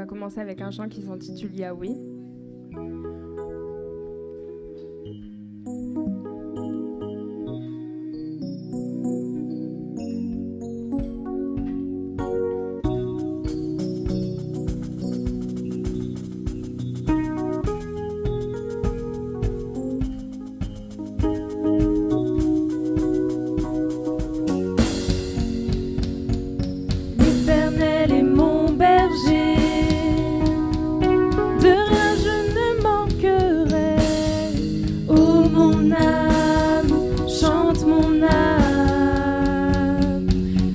commencer avec un chant qui s'intitule Yahweh. L'Éternel est mon berger, de rien je ne manquerai. Oh mon âme, chante mon âme.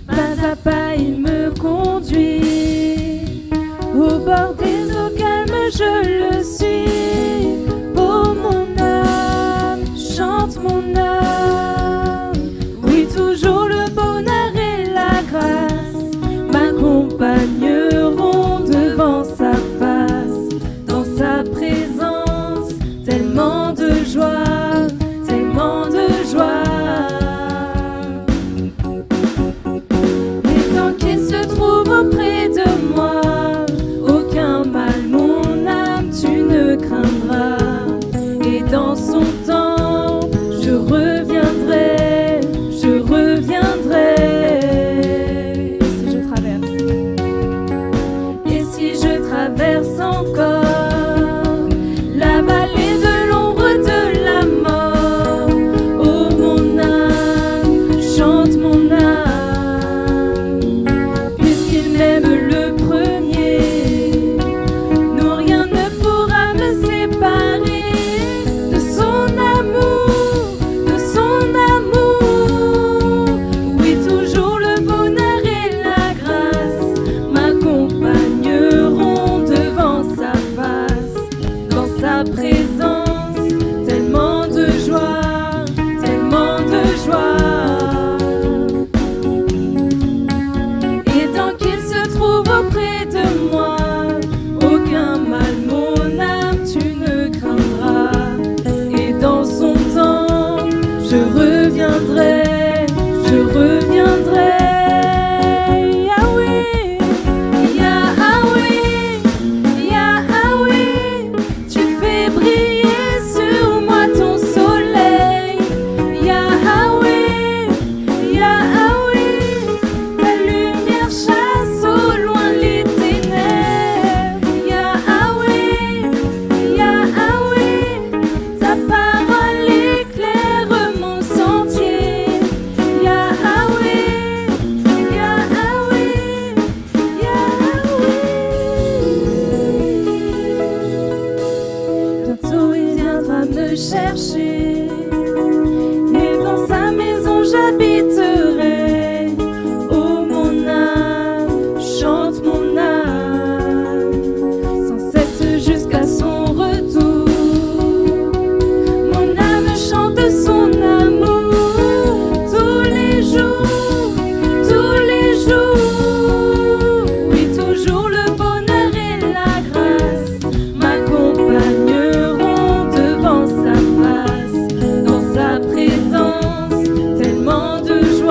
Pas à pas il me conduit, au bord des eaux calmes je le suis. Oh mon âme, chante mon âme. Oui, toujours le bonheur et la grâce m'accompagneront devant sa face. Dans sa présence, tellement de joie, tellement de joie. Et tant qu'il se trouve auprès de moi, aucun mal mon âme tu ne craindras. Et dans son temps, je reviendrai, je reviendrai. Traverse encore la vallée de l'ombre de la mort. Oh mon âme, chante mon âme. Puisqu'il m'aime le premier, non rien ne pourra me séparer de son amour, de son amour. Oui, toujours le bonheur et la grâce m'accompagneront devant sa face. Dans sa présence, tellement de joie, tellement de joie. Et tant qu'il se trouve auprès de moi, aucun mal mon âme tu ne craindras. Et dans son temps, je reviendrai, je reviendrai. Me chercher, et dans sa maison j'habiterai. Oh mon âme, chante mon âme, sans cesse jusqu'à son retour. Mon âme chante son amour tous les jours, tous les jours. Oui, toujours le bonheur et la grâce m'accompagneront devant sa face. Dans sa présence, tellement de joie.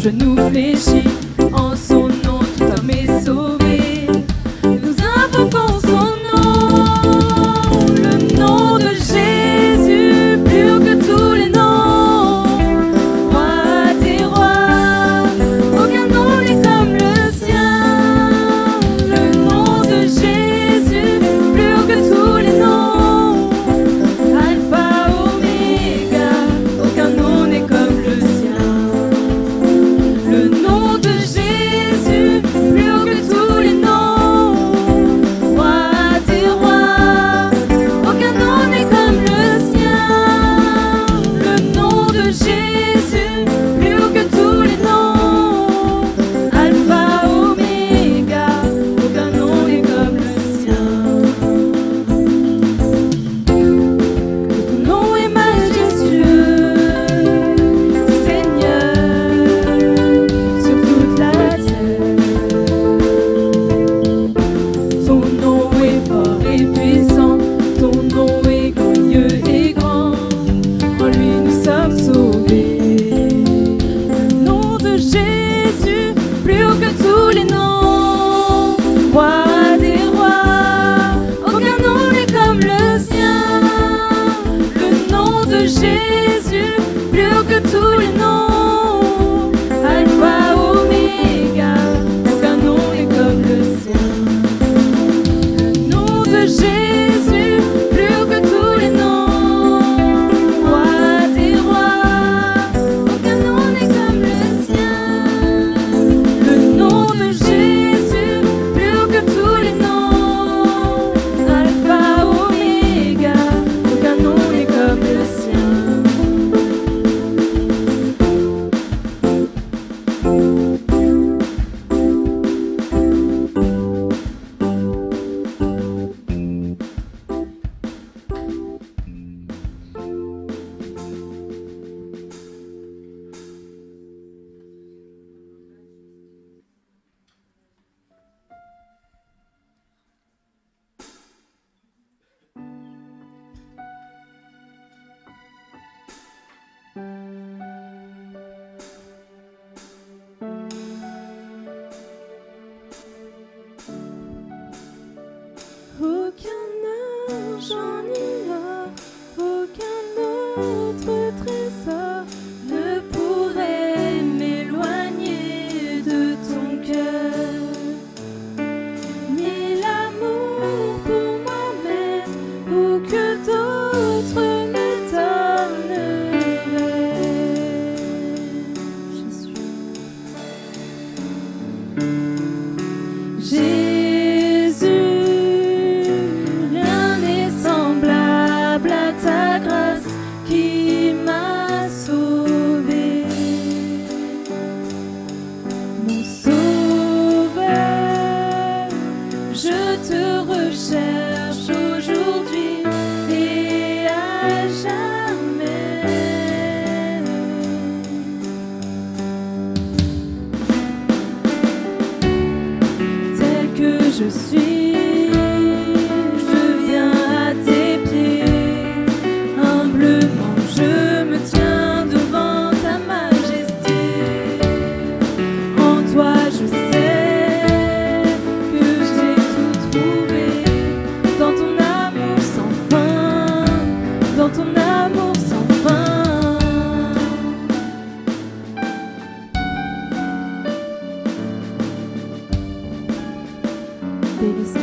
genou fléchit. En son nom, tout homme est sauvé. Nous invoquons son nom, le nom de Jésus, plus haut que tous les noms. Roi des rois, aucun nom n'est comme le sien. Le nom de Jésus, plus haut que tous les noms. Alpha, Oméga, aucun nom n'est comme le sien. Le nom de Jésus, plus haut que tous les noms. Roi des rois, aucun nom n'est comme le sien. Le nom de Jésus, plus haut que tous les noms. Alpha, Oméga, aucun nom n'est comme le sien. Ton nom est majestueux, Seigneur, sur toute la terre. Ton nom est fort et puissant, ton nom est glorieux et grand. En lui nous sommes sauvés. Le nom de Jésus, plus haut que tous les noms. Roi des rois, aucun nom n'est comme le sien. Le nom de Jésus, plus haut que tous les noms. Alpha, Oméga, aucun nom n'est comme le sien. Le nom de Jésus, plus haut que tous les noms. Roi des rois, aucun nom n'est comme le sien. Le nom de Jésus, plus haut que tous les noms. Alpha, Oméga, aucun nom n'est comme le sien. Aucun argent ni or, aucun autre trésor ne pourrait m'éloigner de ton cœur. Ni l'amour pour moi-même ou que d'autres me donneraient. Jésus, rien n'est semblable à ta grâce qui m'a sauvé. Mon sauveur, je te recherche aujourd'hui et à jamais. Tel que je suis, je viens à tes pieds. Humblement je me tiens devant ta majesté. En toi je sais que j'ai tout trouvé. Dans ton amour sans fin, dans ton amour sans fin. Délice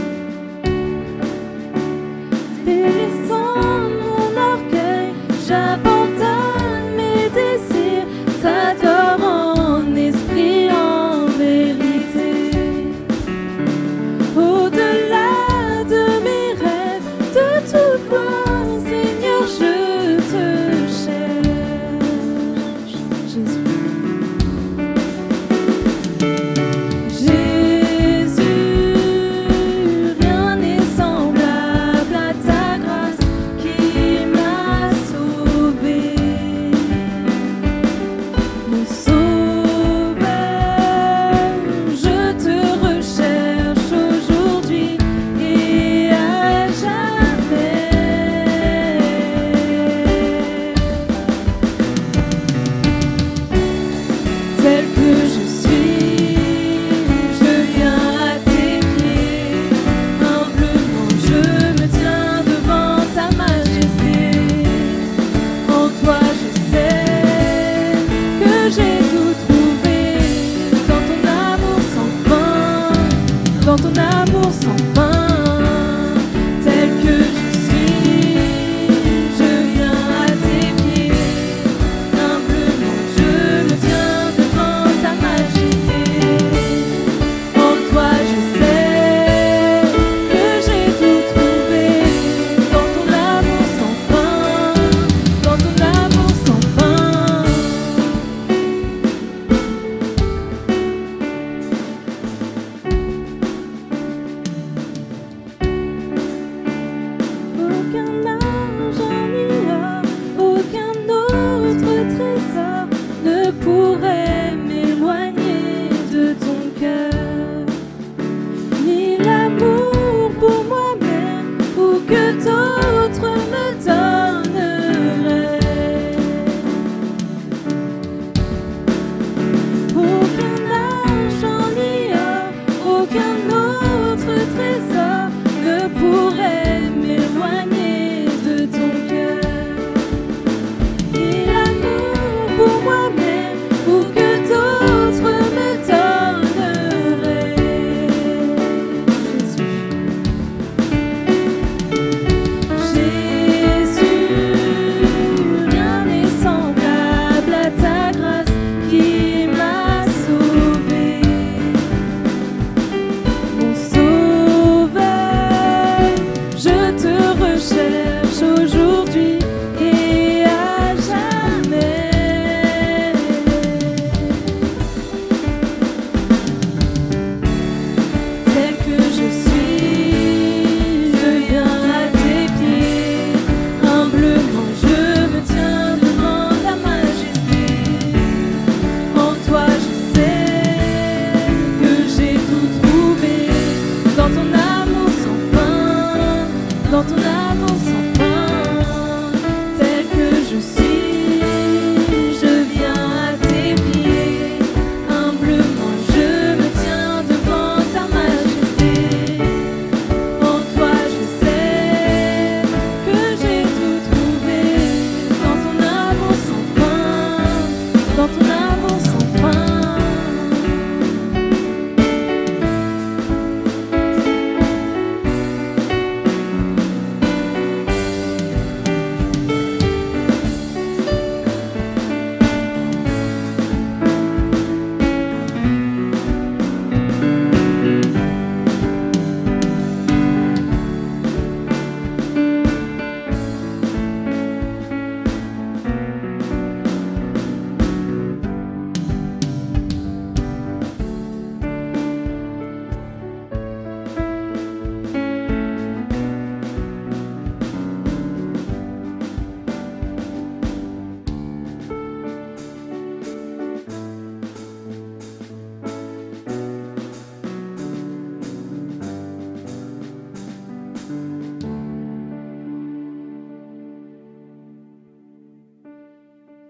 dans ton amour sans fin.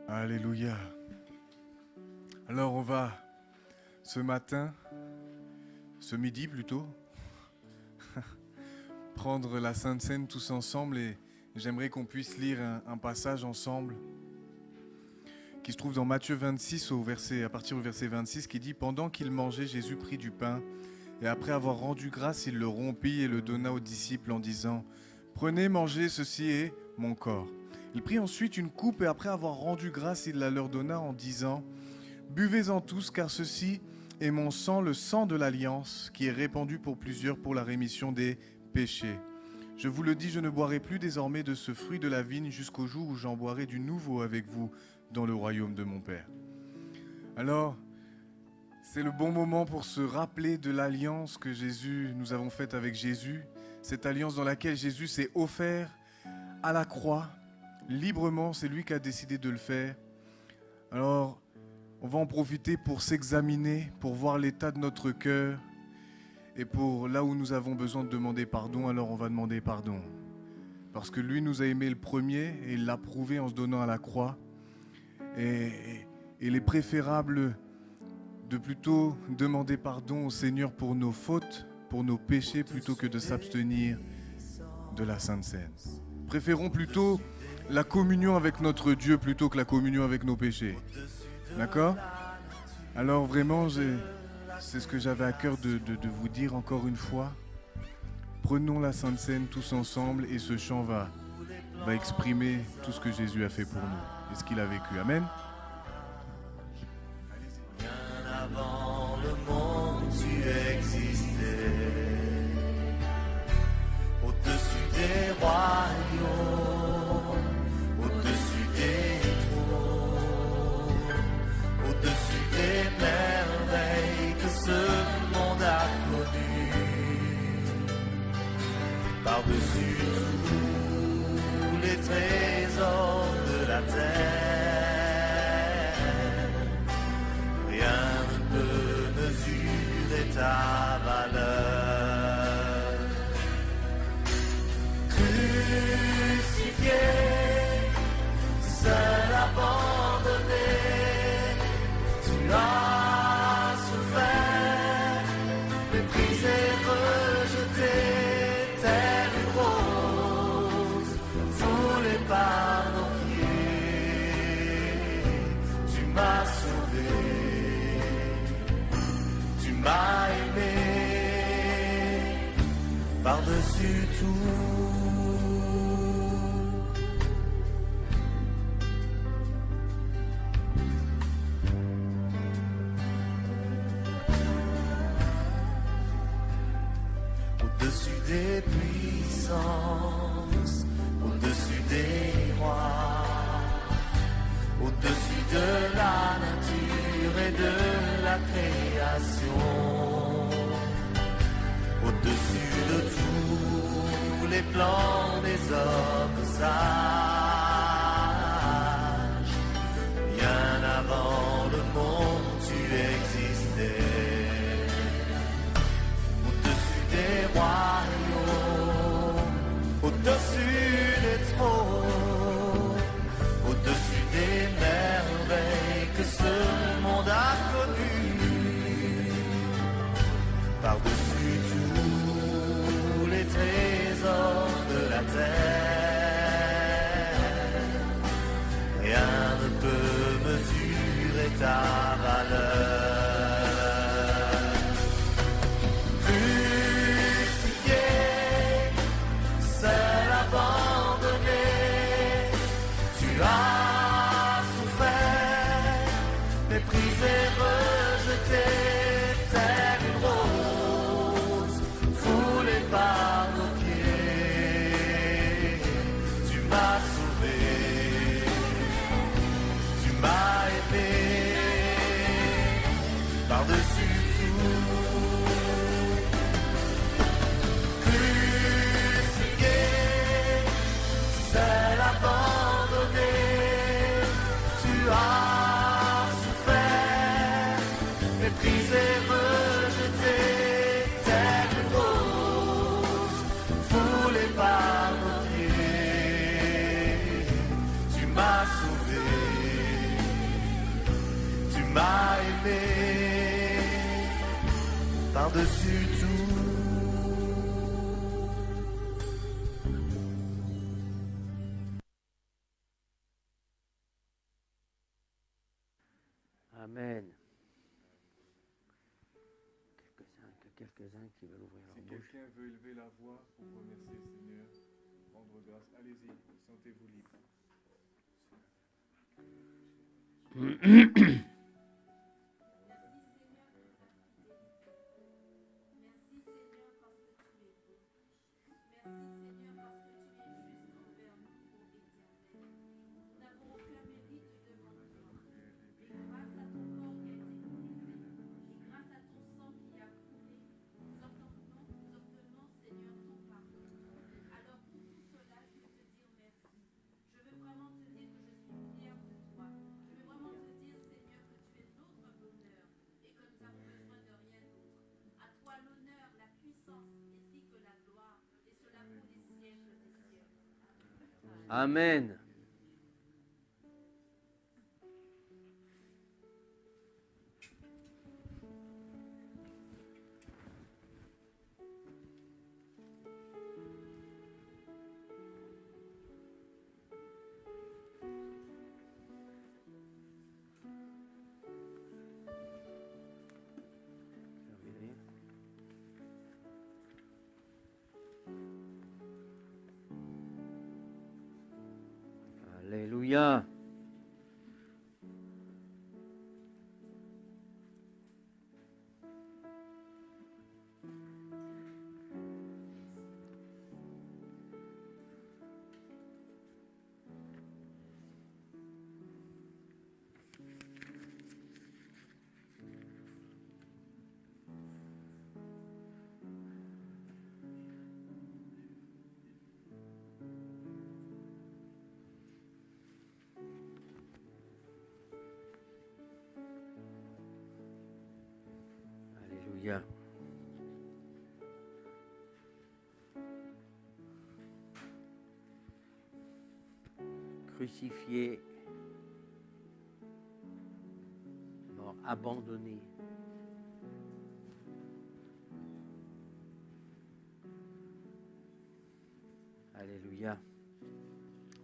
Alléluia. Alors on va ce matin, ce midi plutôt, prendre la Sainte Seine tous ensemble et j'aimerais qu'on puisse lire un passage ensemble qui se trouve dans Matthieu 26 à partir du verset 26 qui dit « Pendant qu'il mangeait, Jésus prit du pain et après avoir rendu grâce, il le rompit et le donna aux disciples en disant « Prenez, mangez, ceci est mon corps. » Il prit ensuite une coupe et après avoir rendu grâce, il la leur donna en disant « Buvez-en tous, car ceci est mon sang, le sang de l'Alliance, qui est répandu pour plusieurs pour la rémission des péchés. Je vous le dis, je ne boirai plus désormais de ce fruit de la vigne jusqu'au jour où j'en boirai du nouveau avec vous dans le royaume de mon Père. » Alors, c'est le bon moment pour se rappeler de l'alliance que nous avons faite avec Jésus, cette alliance dans laquelle Jésus s'est offert à la croix, librement, c'est lui qui a décidé de le faire. Alors, on va en profiter pour s'examiner, pour voir l'état de notre cœur et pour là où nous avons besoin de demander pardon, alors on va demander pardon. Parce que lui nous a aimés le premier et il l'a prouvé en se donnant à la croix. Et il est préférable de plutôt demander pardon au Seigneur pour nos fautes, pour nos péchés, plutôt que de s'abstenir de la Sainte Seine. Préférons plutôt la communion avec notre Dieu plutôt que la communion avec nos péchés. D'accord ? Alors vraiment, c'est ce que j'avais à cœur de vous dire encore une fois. Prenons la Sainte Seine tous ensemble et ce chant va exprimer tout ce que Jésus a fait pour nous et ce qu'il a vécu. Amen. Bien avant le monde, tu existais. Au-dessus des royaumes, au-dessus des trônes, au-dessus des merveilles que ce monde a connues, par-dessus tous les trésors de la terre, rien ne peut mesurer ta valeur. Crucifié, seul abandonné, tu as souffert, méprisé, rejeté, tel une rose, foulée par nos pieds. Tu m'as sauvé, tu m'as aimé, par-dessus tout. Au-dessus des puissances, au-dessus des rois, au-dessus de la nature et de la création, au-dessus de tous les plans des hommes sages, bien avant le monde tu existais. Des royaumes, au-dessus des trônes, au-dessus des merveilles que ce monde a connues, par-dessus tous les trésors de la terre, ta valeur. Crucifié, seul abandonné, tu as souffert, méprisé, rejeté, tel une rose foulée par nos pieds. Tu m'as sauvé, tu m'as aimé, par-dessus tout. Crucifié, seul abandonné, tu as souffert, méprisé, rejeté, telle une rose foulée par nos pieds. Tu m'as sauvé, tu m'as aimé, par-dessus tout. Amen. Quelques-uns qui veulent ouvrir leur Si bouche. quelqu'un veut élever la voix pour remercier le Seigneur, rendre grâce, allez-y, sentez-vous libre. Amen. Alléluia. Alléluia. Crucifié, mort, abandonné. Alléluia.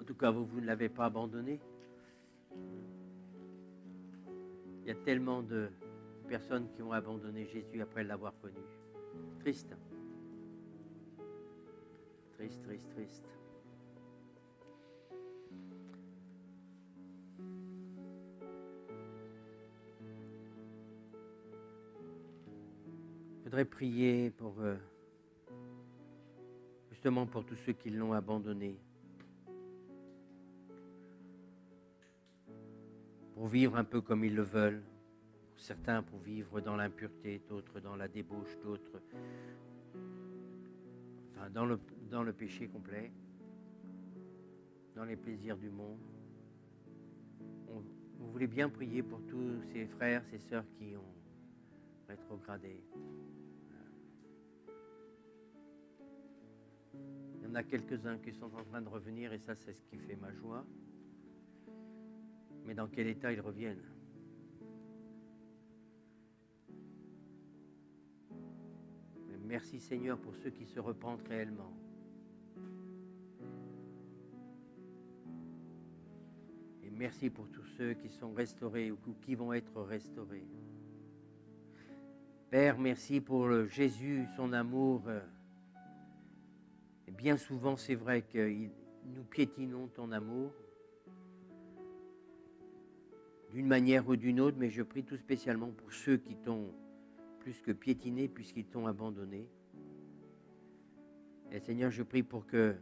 En tout cas, vous ne l'avez pas abandonné. Il y a tellement de personnes qui ont abandonné Jésus après l'avoir connu. Triste. Triste, triste, triste. Je voudrais prier pour justement pour tous ceux qui l'ont abandonné. Pour vivre un peu comme ils le veulent. Certains pour vivre dans l'impureté, d'autres dans la débauche, d'autres enfin, dans le péché complet, dans les plaisirs du monde. Vous voulez bien prier pour tous ces frères, ces sœurs qui ont rétrogradé. Il y en a quelques-uns qui sont en train de revenir et ça, c'est ce qui fait ma joie. Mais dans quel état ils reviennent ? Mais merci Seigneur pour ceux qui se repentent réellement. Et merci pour tous ceux qui sont restaurés ou qui vont être restaurés. Père, merci pour Jésus, son amour. Et bien souvent, c'est vrai que nous piétinons ton amour d'une manière ou d'une autre, mais je prie tout spécialement pour ceux qui t'ont plus que piétiné puisqu'ils t'ont abandonné. Et Seigneur, je prie pour que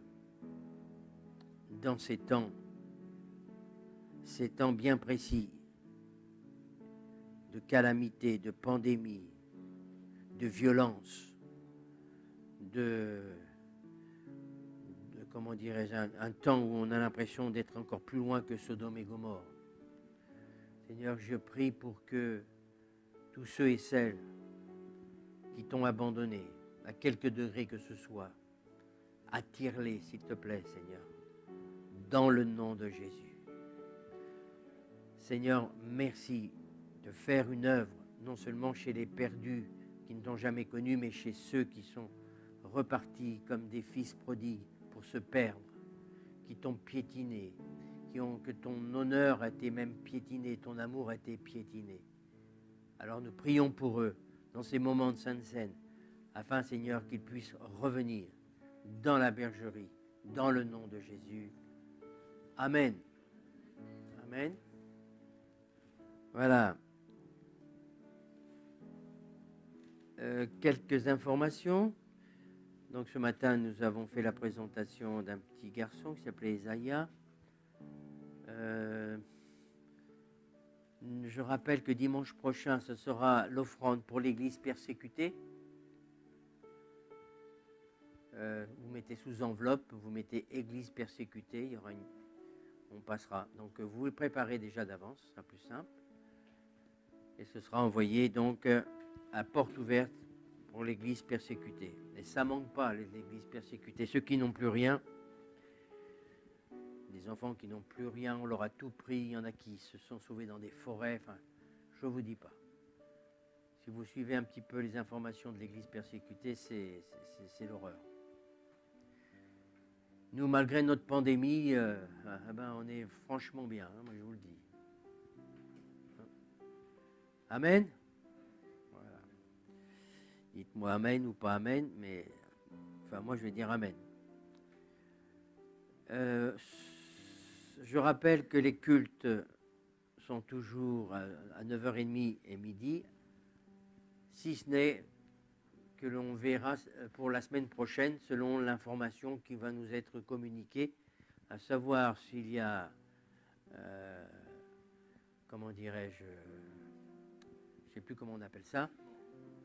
dans ces temps bien précis de calamité, de pandémie, de violence, comment dirais-je, un temps où on a l'impression d'être encore plus loin que Sodome et Gomorrhe. Seigneur, je prie pour que tous ceux et celles qui t'ont abandonné, à quelque degré que ce soit, attire-les, s'il te plaît, Seigneur, dans le nom de Jésus. Seigneur, merci de faire une œuvre, non seulement chez les perdus qui ne t'ont jamais connu, mais chez ceux qui sont repartis comme des fils prodigues pour se perdre, qui t'ont piétiné, que ton honneur a été même piétiné, ton amour a été piétiné. Alors nous prions pour eux dans ces moments de Sainte Seine, afin, Seigneur, qu'ils puissent revenir dans la bergerie, dans le nom de Jésus. Amen. Amen. Voilà. Quelques informations. Donc ce matin, nous avons fait la présentation d'un petit garçon qui s'appelait Isaïa. Je rappelle que dimanche prochain, ce sera l'offrande pour l'église persécutée. Vous mettez sous enveloppe, vous mettez église persécutée, il y aura on passera. Donc vous le préparez déjà d'avance, ce sera plus simple. Et ce sera envoyé donc à porte ouverte pour l'église persécutée. Et ça ne manque pas, l'église persécutée. Ceux qui n'ont plus rien, des enfants qui n'ont plus rien, on leur a tout pris. Il y en a qui se sont sauvés dans des forêts. Enfin, je ne vous dis pas. Si vous suivez un petit peu les informations de l'église persécutée, c'est l'horreur. Nous, malgré notre pandémie, on est franchement bien, hein, moi je vous le dis. Amen. Voilà. Dites-moi amen ou pas amen, mais enfin moi je vais dire amen. Je rappelle que les cultes sont toujours à 9h30 et midi, si ce n'est que l'on verra pour la semaine prochaine selon l'information qui va nous être communiquée, à savoir s'il y a, comment dirais-je, je ne sais plus comment on appelle ça,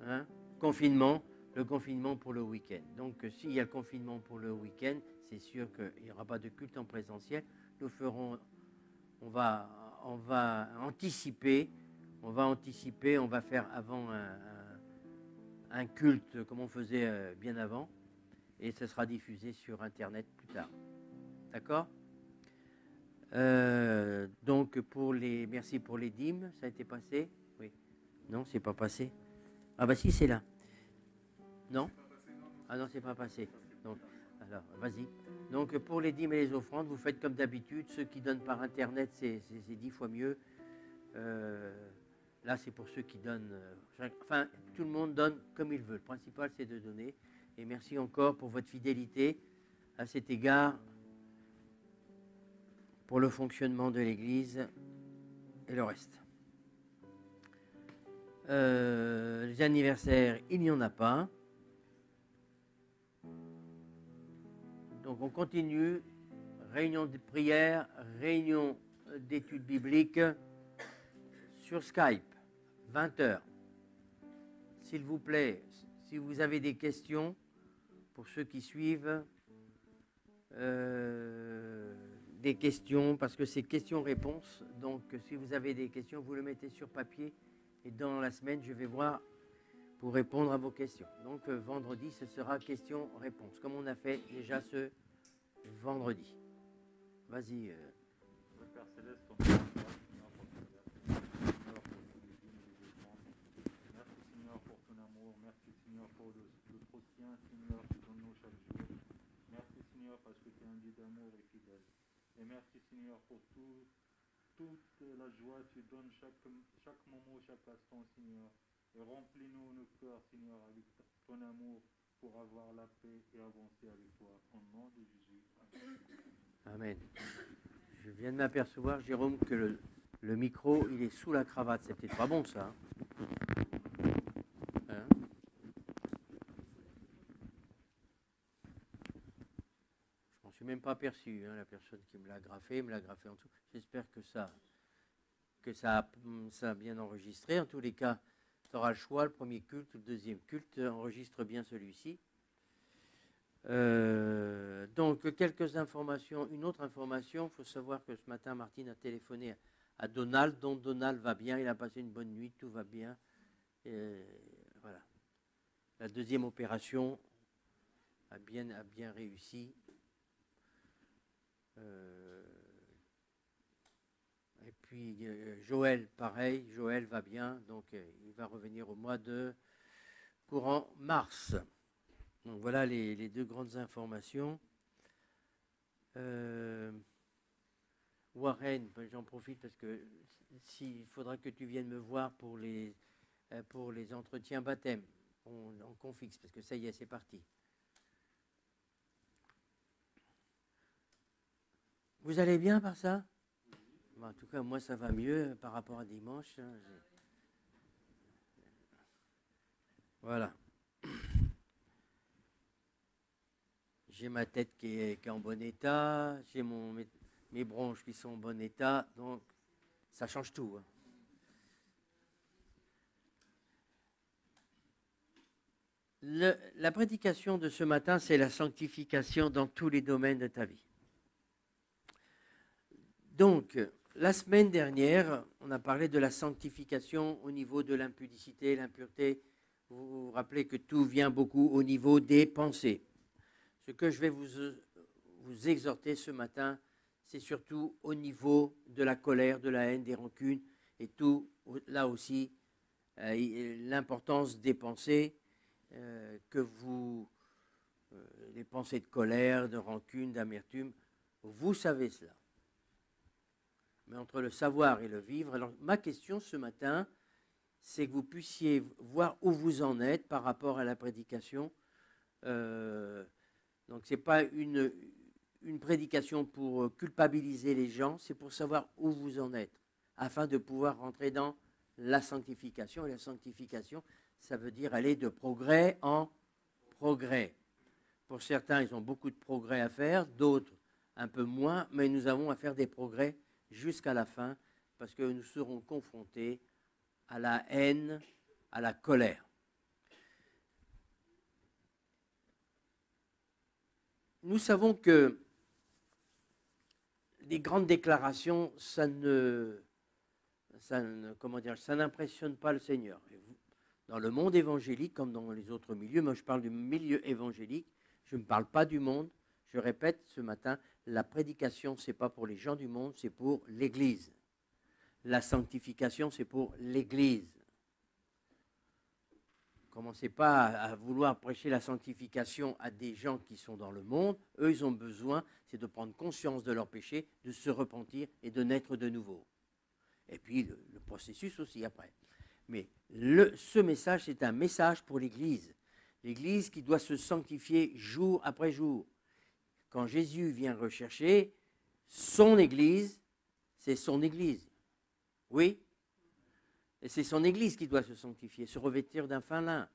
hein, le confinement pour le week-end. Donc s'il y a le confinement pour le week-end, c'est sûr qu'il n'y aura pas de culte en présentiel. Nous ferons, on va anticiper, on va faire avant un culte comme on faisait bien avant, et ce sera diffusé sur Internet plus tard. D'accord ? Donc merci pour les dîmes, ça a été passé ? Oui. Non, c'est pas passé. Ah bah si, c'est là. Non ? Ah non, c'est pas passé. Donc, alors, vas-y. Donc pour les dîmes et les offrandes, vous faites comme d'habitude. Ceux qui donnent par Internet, c'est 10 fois mieux. Là, c'est pour ceux qui donnent. Enfin, tout le monde donne comme il veut. Le principal, c'est de donner. Et merci encore pour votre fidélité à cet égard pour le fonctionnement de l'Église et le reste. Les anniversaires, il n'y en a pas. Donc on continue. Réunion de prière, réunion d'études bibliques sur Skype, 20h. S'il vous plaît, si vous avez des questions, pour ceux qui suivent, des questions, parce que c'est questions-réponses. Donc si vous avez des questions, vous le mettez sur papier. Et dans la semaine, je vais voir pour répondre à vos questions. Donc vendredi, ce sera questions-réponses, comme on a fait déjà ce vendredi. Vas-y. Père Céleste, on merci Seigneur pour ton amour, merci Seigneur pour le soutien, Seigneur, que tu donnes chaque jour. Merci Seigneur parce que tu es un Dieu d'amour et fidèle. Et merci Seigneur pour tout toute la joie, tu donnes chaque moment, chaque instant, Seigneur. Et remplis-nous nos cœurs, Seigneur, avec ton amour pour avoir la paix et avancer avec toi. Au nom de Jésus. Amen. Amen. Je viens de m'apercevoir, Jérôme, que le micro, il est sous la cravate. C'est peut-être pas bon, ça. Hein? Je m'en suis même pas aperçu. Hein, la personne qui me l'a greffé en dessous. J'espère que ça a bien enregistré. En tous les cas, tu auras le choix, le premier culte ou le deuxième culte. Enregistre bien celui-ci. Donc, quelques informations. Une autre information, il faut savoir que ce matin, Martine a téléphoné à Donald, dont Donald va bien, il a passé une bonne nuit, tout va bien. Voilà. La deuxième opération a bien réussi. Et puis, Joël, pareil, Joël va bien, donc il va revenir au mois de courant mars. Donc voilà les deux grandes informations. Warren, j'en profite parce que il faudra que tu viennes me voir pour les entretiens baptême en confixe, parce que ça y est, c'est parti. Vous allez bien par ça? Bon, en tout cas, moi, ça va mieux par rapport à dimanche. Hein, voilà. J'ai ma tête qui est en bon état, j'ai mes bronches qui sont en bon état, donc ça change tout. Hein. La prédication de ce matin, c'est la sanctification dans tous les domaines de ta vie. Donc, la semaine dernière, on a parlé de la sanctification au niveau de l'impudicité, l'impureté. Vous vous rappelez que tout vient beaucoup au niveau des pensées. Ce que je vais vous exhorter ce matin, c'est surtout au niveau de la colère, de la haine, des rancunes, et tout, là aussi, l'importance des pensées, les pensées de colère, de rancune, d'amertume, vous savez cela. Mais entre le savoir et le vivre, alors ma question ce matin, c'est que vous puissiez voir où vous en êtes par rapport à la prédication. Donc, ce n'est pas une prédication pour culpabiliser les gens, c'est pour savoir où vous en êtes, afin de pouvoir rentrer dans la sanctification. Et la sanctification, ça veut dire aller de progrès en progrès. Pour certains, ils ont beaucoup de progrès à faire, d'autres un peu moins, mais nous avons à faire des progrès jusqu'à la fin, parce que nous serons confrontés à la haine, à la colère. Nous savons que les grandes déclarations, ça n'impressionne pas le Seigneur. Dans le monde évangélique, comme dans les autres milieux, moi je parle du milieu évangélique, je ne parle pas du monde. Je répète ce matin, la prédication, ce n'est pas pour les gens du monde, c'est pour l'Église. La sanctification, c'est pour l'Église. Commencez pas à vouloir prêcher la sanctification à des gens qui sont dans le monde. Eux, ils ont besoin, c'est de prendre conscience de leurs péchés, de se repentir et de naître de nouveau. Et puis, le processus aussi après. Mais ce message, c'est un message pour l'Église. L'Église qui doit se sanctifier jour après jour. Quand Jésus vient rechercher son Église, c'est son Église. Oui? Et c'est son Église qui doit se sanctifier, se revêtir d'un fin lin.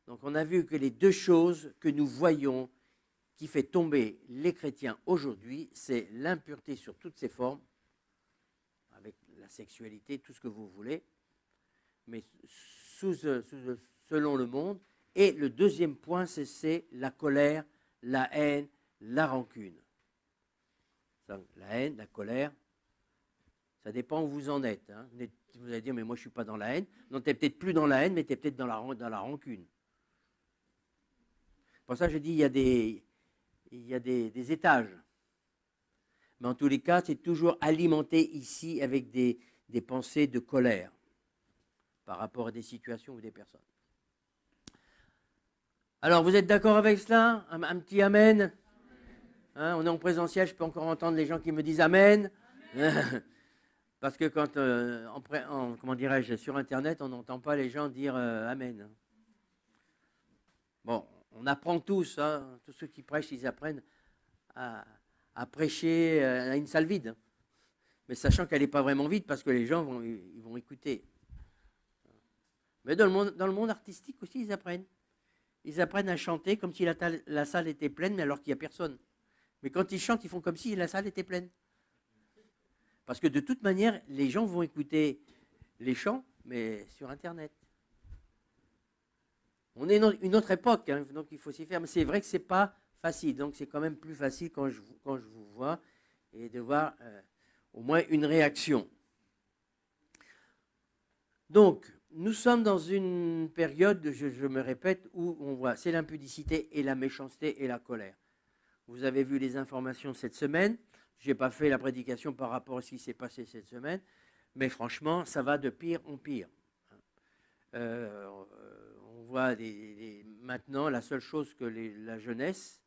Donc on a vu que les deux choses que nous voyons qui fait tomber les chrétiens aujourd'hui, c'est l'impureté sur toutes ses formes, avec la sexualité, tout ce que vous voulez, mais selon le monde. Et le deuxième point, c'est la colère, la haine, la rancune. La haine, la colère, ça dépend où vous en êtes. Hein. Vous allez dire, mais moi je ne suis pas dans la haine. Non, tu n'es peut-être plus dans la haine, mais tu es peut-être dans la rancune. Pour ça, je dis, il y a des étages. Mais en tous les cas, c'est toujours alimenté ici avec des pensées de colère par rapport à des situations ou des personnes. Alors, vous êtes d'accord avec cela? Un petit amen, hein, on est en présentiel, je peux encore entendre les gens qui me disent amen. Parce que quand, comment dirais-je, sur Internet, on n'entend pas les gens dire Amen. Bon, on apprend tous, hein, tous ceux qui prêchent, ils apprennent à prêcher à une salle vide. Mais sachant qu'elle n'est pas vraiment vide parce que les gens ils vont écouter. Mais dans le monde artistique aussi, ils apprennent. Ils apprennent à chanter comme si la salle était pleine, mais alors qu'il n'y a personne. Mais quand ils chantent, ils font comme si la salle était pleine. Parce que de toute manière, les gens vont écouter les chants, mais sur Internet. On est une autre époque, hein, donc il faut s'y faire. Mais c'est vrai que ce n'est pas facile. Donc c'est quand même plus facile quand je vous vois et de voir au moins une réaction. Donc, nous sommes dans une période, je me répète, où on voit, c'est l'impudicité et la méchanceté et la colère. Vous avez vu les informations cette semaine. Je n'ai pas fait la prédication par rapport à ce qui s'est passé cette semaine, mais franchement, ça va de pire en pire. On voit maintenant la seule chose que la jeunesse,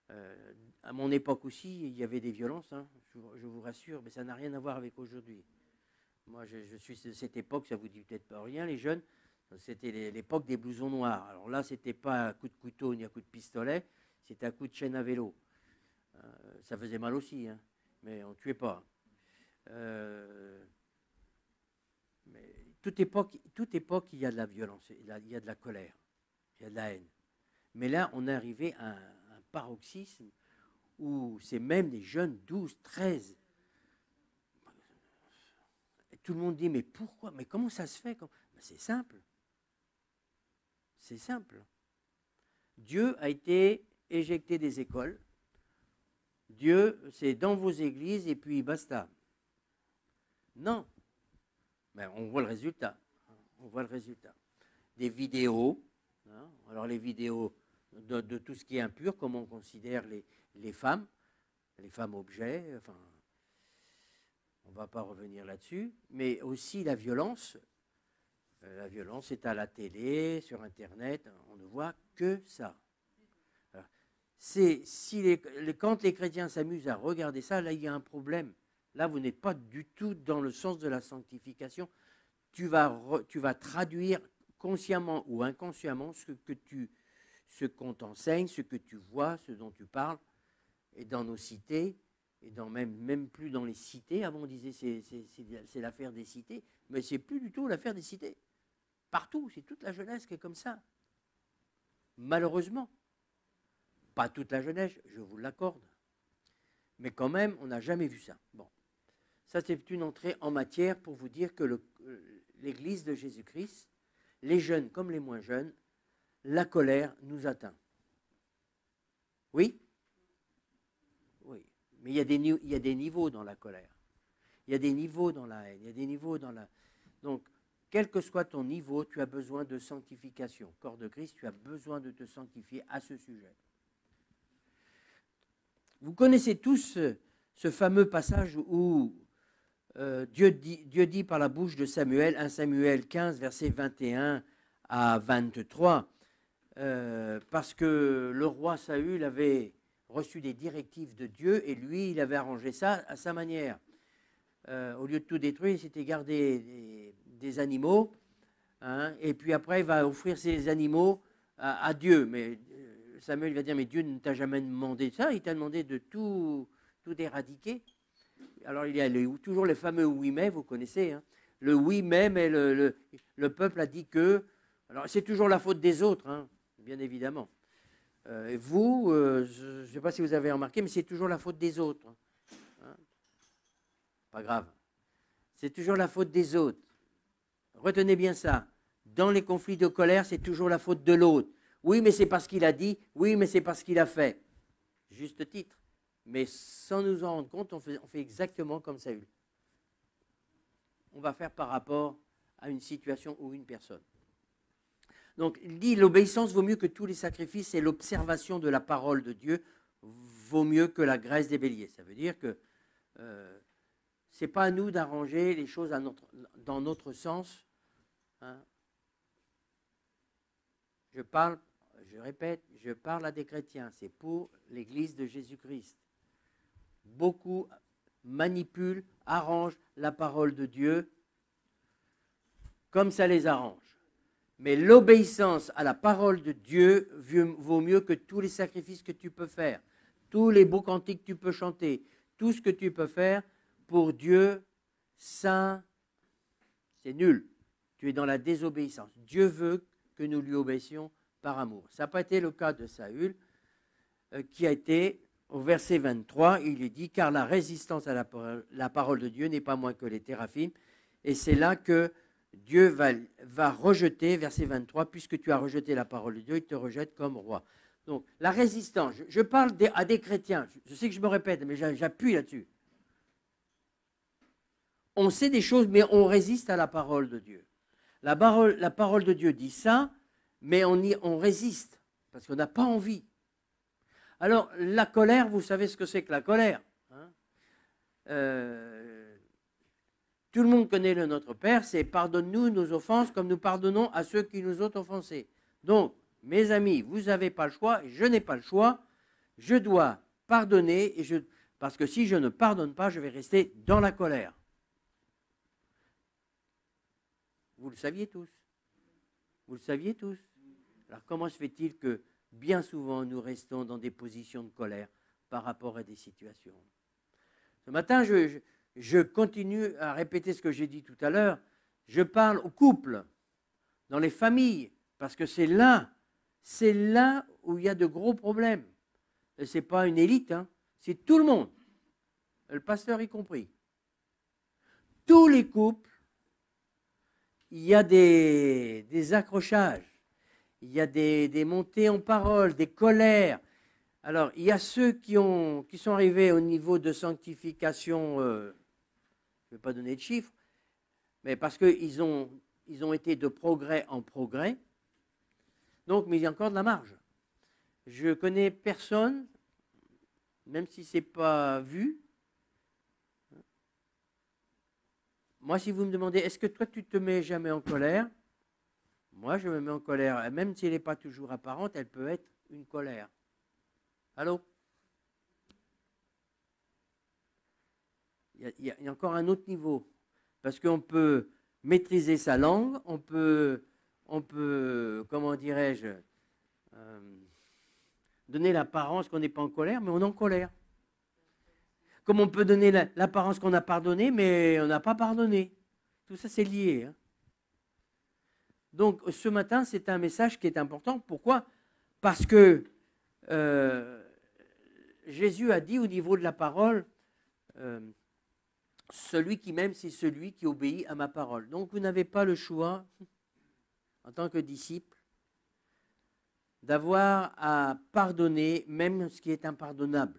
à mon époque aussi, il y avait des violences, hein, je vous rassure, mais ça n'a rien à voir avec aujourd'hui. Moi, je suis de cette époque, ça vous dit peut-être pas rien, les jeunes, c'était l'époque des blousons noirs. Alors là, c'était pas un coup de couteau ni un coup de pistolet, c'était un coup de chaîne à vélo. Ça faisait mal aussi, hein, mais on ne tuait pas. Mais toute époque, il y a de la violence, il y a de la colère, il y a de la haine. Mais là, on est arrivé à un paroxysme où c'est même des jeunes 12, 13. Et tout le monde dit, mais pourquoi? Mais comment ça se fait? C'est simple. C'est simple. Dieu a été éjecté des écoles. Dieu, c'est dans vos églises et puis basta. Non. Mais on voit le résultat. On voit le résultat. Des vidéos. Hein, alors les vidéos de tout ce qui est impur, comment on considère les femmes objets, enfin, on ne va pas revenir là-dessus, mais aussi la violence. La violence est à la télé, sur Internet, on ne voit que ça. Alors, quand les chrétiens s'amusent à regarder ça, là il y a un problème. Là vous n'êtes pas du tout dans le sens de la sanctification. Tu vas traduire consciemment ou inconsciemment ce qu'on t'enseigne, ce que tu vois, ce dont tu parles, et dans nos cités, et même plus dans les cités. Avant on disait c'est l'affaire des cités, mais c'est plus du tout l'affaire des cités. Partout, c'est toute la jeunesse qui est comme ça. Malheureusement, pas toute la jeunesse, je vous l'accorde, mais quand même, on n'a jamais vu ça. Bon, ça c'est une entrée en matière pour vous dire que l'Église de Jésus-Christ, les jeunes comme les moins jeunes, la colère nous atteint. Oui? Oui. Mais il y a des niveaux dans la colère. Il y a des niveaux dans la haine. Il y a des niveaux dans la... Donc, quel que soit ton niveau, tu as besoin de sanctification. Corps de Christ, tu as besoin de te sanctifier à ce sujet. Vous connaissez tous ce fameux passage où Dieu dit par la bouche de Samuel, 1 Samuel 15, versets 21 à 23, parce que le roi Saül avait reçu des directives de Dieu et lui, il avait arrangé ça à sa manière. Au lieu de tout détruire, il s'était gardé des animaux, hein, et puis après, il va offrir ces animaux à Dieu. Mais Samuel va dire, mais Dieu ne t'a jamais demandé ça, il t'a demandé de tout éradiquer. Alors, il y a toujours les fameux oui mais, vous connaissez, hein, le oui mais le peuple a dit que... Alors, c'est toujours la faute des autres, hein, bien évidemment. Vous, je ne sais pas si vous avez remarqué, mais c'est toujours la faute des autres. Hein. Pas grave. C'est toujours la faute des autres. Retenez bien ça. Dans les conflits de colère, c'est toujours la faute de l'autre. Oui, mais c'est parce qu'il a dit. Oui, mais c'est parce qu'il a fait. Juste titre. Mais sans nous en rendre compte, on fait exactement comme Saül. On va faire par rapport à une situation ou une personne. Donc, il dit, l'obéissance vaut mieux que tous les sacrifices et l'observation de la parole de Dieu vaut mieux que la graisse des béliers. Ça veut dire que ce n'est pas à nous d'arranger les choses dans notre sens. Hein. Je répète, je parle à des chrétiens, c'est pour l'Église de Jésus-Christ. Beaucoup manipulent, arrangent la parole de Dieu comme ça les arrange. Mais l'obéissance à la parole de Dieu vaut mieux que tous les sacrifices que tu peux faire, tous les beaux cantiques que tu peux chanter, tout ce que tu peux faire pour Dieu, ça, c'est nul. Tu es dans la désobéissance. Dieu veut que nous lui obéissions par amour. Ça n'a pas été le cas de Saül, qui a été, au verset 23, il est dit, car la résistance à la parole de Dieu n'est pas moins que les théraphim. Et c'est là que Dieu va rejeter, verset 23, puisque tu as rejeté la parole de Dieu, il te rejette comme roi. Donc, la résistance, je parle à des chrétiens, je sais que je me répète, mais j'appuie là-dessus. On sait des choses, mais on résiste à la parole de Dieu. La parole de Dieu dit ça, mais on résiste, parce qu'on n'a pas envie. Alors, la colère, vous savez ce que c'est que la colère, hein? Tout le monde connaît le Notre Père, c'est « Pardonne-nous nos offenses comme nous pardonnons à ceux qui nous ont offensés ». Donc, mes amis, vous n'avez pas le choix, je n'ai pas le choix, je dois pardonner, parce que si je ne pardonne pas, je vais rester dans la colère. Vous le saviez tous. Vous le saviez tous. Alors comment se fait-il que bien souvent nous restons dans des positions de colère par rapport à des situations? Ce matin, je continue à répéter ce que j'ai dit tout à l'heure. Je parle aux couples, dans les familles, parce que c'est là où il y a de gros problèmes. Et ce n'est pas une élite, hein, c'est tout le monde, le pasteur y compris. Tous les couples, il y a des accrochages, il y a des montées en parole, des colères. Alors, il y a ceux qui sont arrivés au niveau de sanctification, je ne vais pas donner de chiffres, mais parce qu'ils ont été de progrès en progrès. Donc, mais il y a encore de la marge. Je connais personne, même si ce n'est pas vu. Moi, si vous me demandez, est-ce que toi, tu te mets jamais en colère? Moi, je me mets en colère. Même si elle n'est pas toujours apparente, elle peut être une colère. Allô? Il y a encore un autre niveau. Parce qu'on peut maîtriser sa langue, on peut comment dirais-je, donner l'apparence qu'on n'est pas en colère, mais on est en colère. Comme on peut donner l'apparence qu'on a pardonné, mais on n'a pas pardonné. Tout ça, c'est lié. Hein. Donc, ce matin, c'est un message qui est important. Pourquoi? Parce que Jésus a dit au niveau de la parole, celui qui m'aime, c'est celui qui obéit à ma parole. Donc, vous n'avez pas le choix, en tant que disciple, d'avoir à pardonner même ce qui est impardonnable.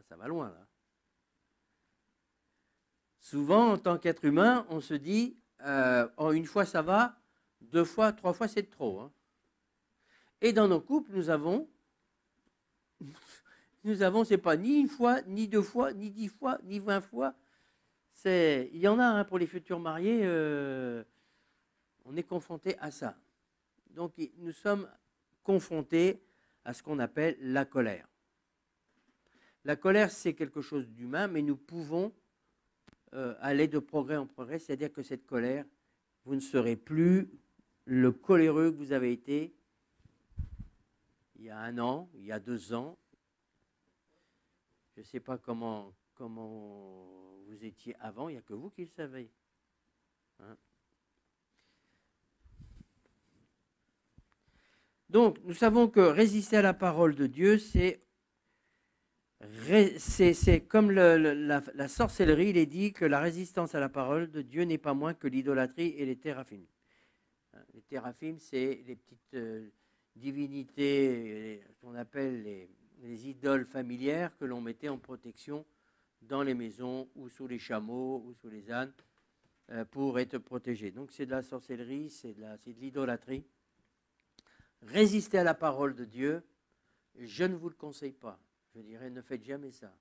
Ça va loin, là. Souvent, en tant qu'être humain, on se dit, une fois ça va, 2 fois, 3 fois c'est trop. Hein. Et dans nos couples, nous avons, c'est pas ni 1 fois, ni 2 fois, ni 10 fois, ni 20 fois. Il y en a hein, pour les futurs mariés, on est confronté à ça. Donc, nous sommes confrontés à ce qu'on appelle la colère. La colère, c'est quelque chose d'humain, mais nous pouvons aller de progrès en progrès, c'est-à-dire que cette colère, vous ne serez plus le coléreux que vous avez été il y a 1 an, il y a 2 ans. Je ne sais pas comment vous étiez avant, il n'y a que vous qui le savez. Hein? Donc, nous savons que résister à la parole de Dieu, c'est comme la sorcellerie, il est dit que la résistance à la parole de Dieu n'est pas moins que l'idolâtrie et les théraphim. Les théraphim, c'est les petites divinités qu'on appelle les idoles familières que l'on mettait en protection dans les maisons ou sous les chameaux ou sous les ânes pour être protégés. Donc c'est de la sorcellerie, c'est de l'idolâtrie. Résister à la parole de Dieu, je ne vous le conseille pas. Je dirais, ne faites jamais ça.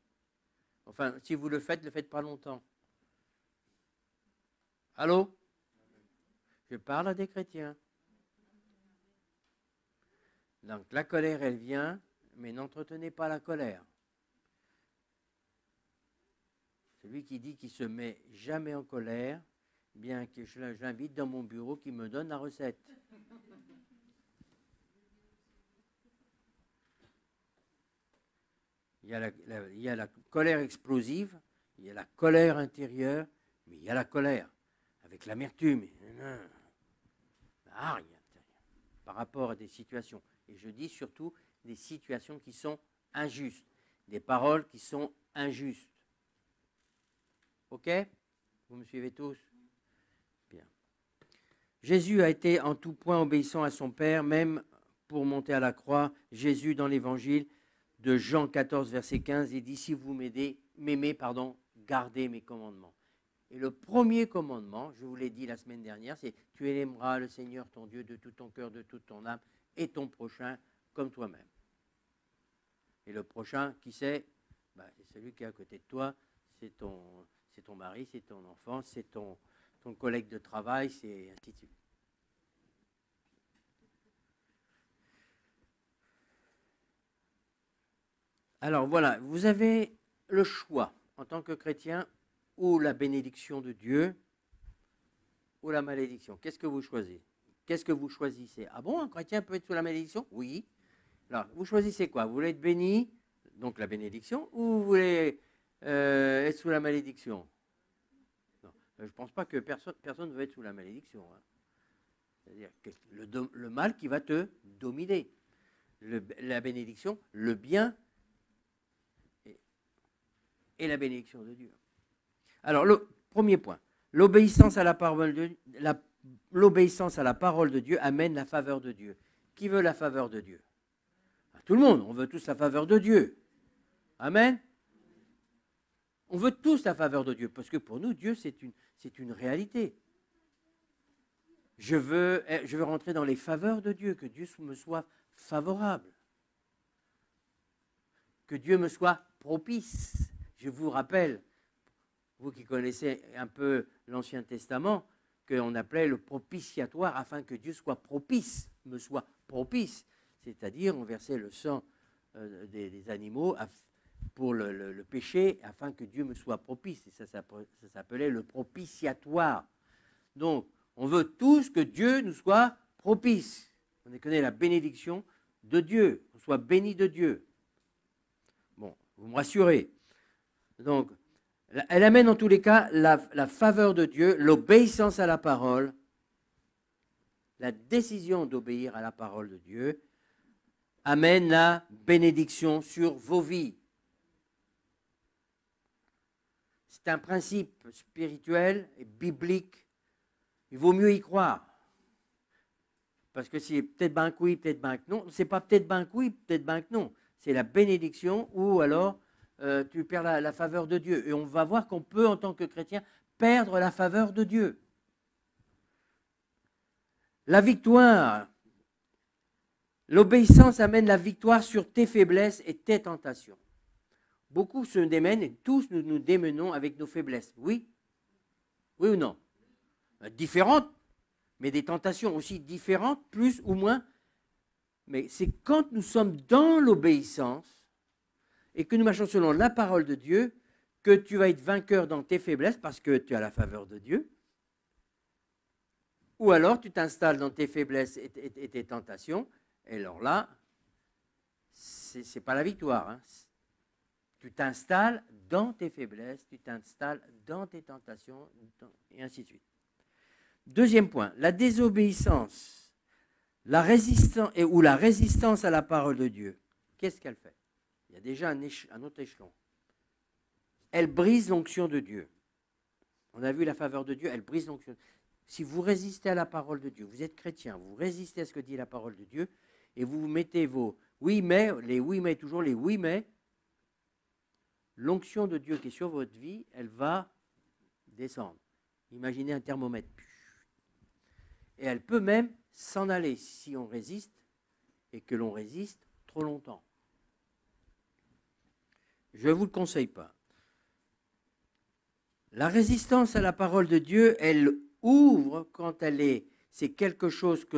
Enfin, si vous le faites pas longtemps. Allô? Je parle à des chrétiens. Donc, la colère, elle vient, mais n'entretenez pas la colère. Celui qui dit qu'il ne se met jamais en colère, bien que je l'invite dans mon bureau, qu'il me donne la recette. Il y a la colère explosive, il y a la colère intérieure, mais il y a la colère avec l'amertume, la hargne intérieure, par rapport à des situations. Et je dis surtout des situations qui sont injustes, des paroles qui sont injustes. Ok? Vous me suivez tous? Bien. Jésus a été en tout point obéissant à son Père, même pour monter à la croix. Jésus, dans l'Évangile de Jean 14, verset 15, il dit « Si vous m'aimez, gardez mes commandements. » Et le premier commandement, je vous l'ai dit la semaine dernière, c'est « Tu aimeras le Seigneur ton Dieu de tout ton cœur, de toute ton âme, et ton prochain comme toi-même. » Et le prochain, qui c'est? C'est celui qui est à côté de toi, c'est ton mari, c'est ton enfant, c'est ton collègue de travail, c'est ainsi de suite. Alors voilà, vous avez le choix en tant que chrétien, ou la bénédiction de Dieu, ou la malédiction. Qu'est-ce que vous choisissez? Qu'est-ce que vous choisissez? Ah bon, un chrétien peut être sous la malédiction? Oui. Alors, vous choisissez quoi? Vous voulez être béni, donc la bénédiction, ou vous voulez être sous la malédiction? Non, je ne pense pas que personne ne veut être sous la malédiction. Hein. C'est-à-dire que le mal qui va te dominer. La bénédiction, le bien et la bénédiction de Dieu. Alors, le premier point, l'obéissance à la parole de Dieu amène la faveur de Dieu. Qui veut la faveur de Dieu? Tout le monde, on veut tous la faveur de Dieu. Amen. On veut tous la faveur de Dieu, parce que pour nous, Dieu, c'est une réalité. Je veux rentrer dans les faveurs de Dieu, que Dieu me soit favorable, que Dieu me soit propice. Je vous rappelle, vous qui connaissez un peu l'Ancien Testament, qu'on appelait le propitiatoire, afin que Dieu soit propice, me soit propice. C'est-à-dire, on versait le sang des animaux pour le péché, afin que Dieu me soit propice. Et ça s'appelait le propitiatoire. Donc, on veut tous que Dieu nous soit propice. On connaît la bénédiction de Dieu, qu'on soit béni de Dieu. Bon, vous me rassurez. Donc, elle amène en tous les cas la faveur de Dieu, l'obéissance à la parole, la décision d'obéir à la parole de Dieu, amène la bénédiction sur vos vies. C'est un principe spirituel et biblique. Il vaut mieux y croire. Parce que c'est peut-être ben que oui, peut-être ben que non. C'est pas peut-être ben que oui, peut-être ben que non. C'est la bénédiction ou alors tu perds la faveur de Dieu. Et on va voir qu'on peut, en tant que chrétien, perdre la faveur de Dieu. La victoire, l'obéissance amène la victoire sur tes faiblesses et tes tentations. Beaucoup se démènent et tous nous démenons avec nos faiblesses. Oui? Oui ou non? Différentes, mais des tentations aussi différentes, plus ou moins. Mais c'est quand nous sommes dans l'obéissance et que nous marchons selon la parole de Dieu que tu vas être vainqueur dans tes faiblesses parce que tu as la faveur de Dieu. Ou alors tu t'installes dans tes faiblesses et tes tentations. Et alors là, ce n'est pas la victoire. Hein. Tu t'installes dans tes faiblesses, tu t'installes dans tes tentations, et ainsi de suite. Deuxième point, la désobéissance, la résistance à la parole de Dieu. Qu'est-ce qu'elle fait? Il y a déjà un autre échelon. Elle brise l'onction de Dieu. On a vu la faveur de Dieu, elle brise l'onction. Si vous résistez à la parole de Dieu, vous êtes chrétien, vous résistez à ce que dit la parole de Dieu, et vous mettez vos oui mais, les oui mais, toujours les oui mais, l'onction de Dieu qui est sur votre vie, elle va descendre. Imaginez un thermomètre. Et elle peut même s'en aller si on résiste et que l'on résiste trop longtemps. Je ne vous le conseille pas. La résistance à la parole de Dieu, elle ouvre quand c'est quelque chose que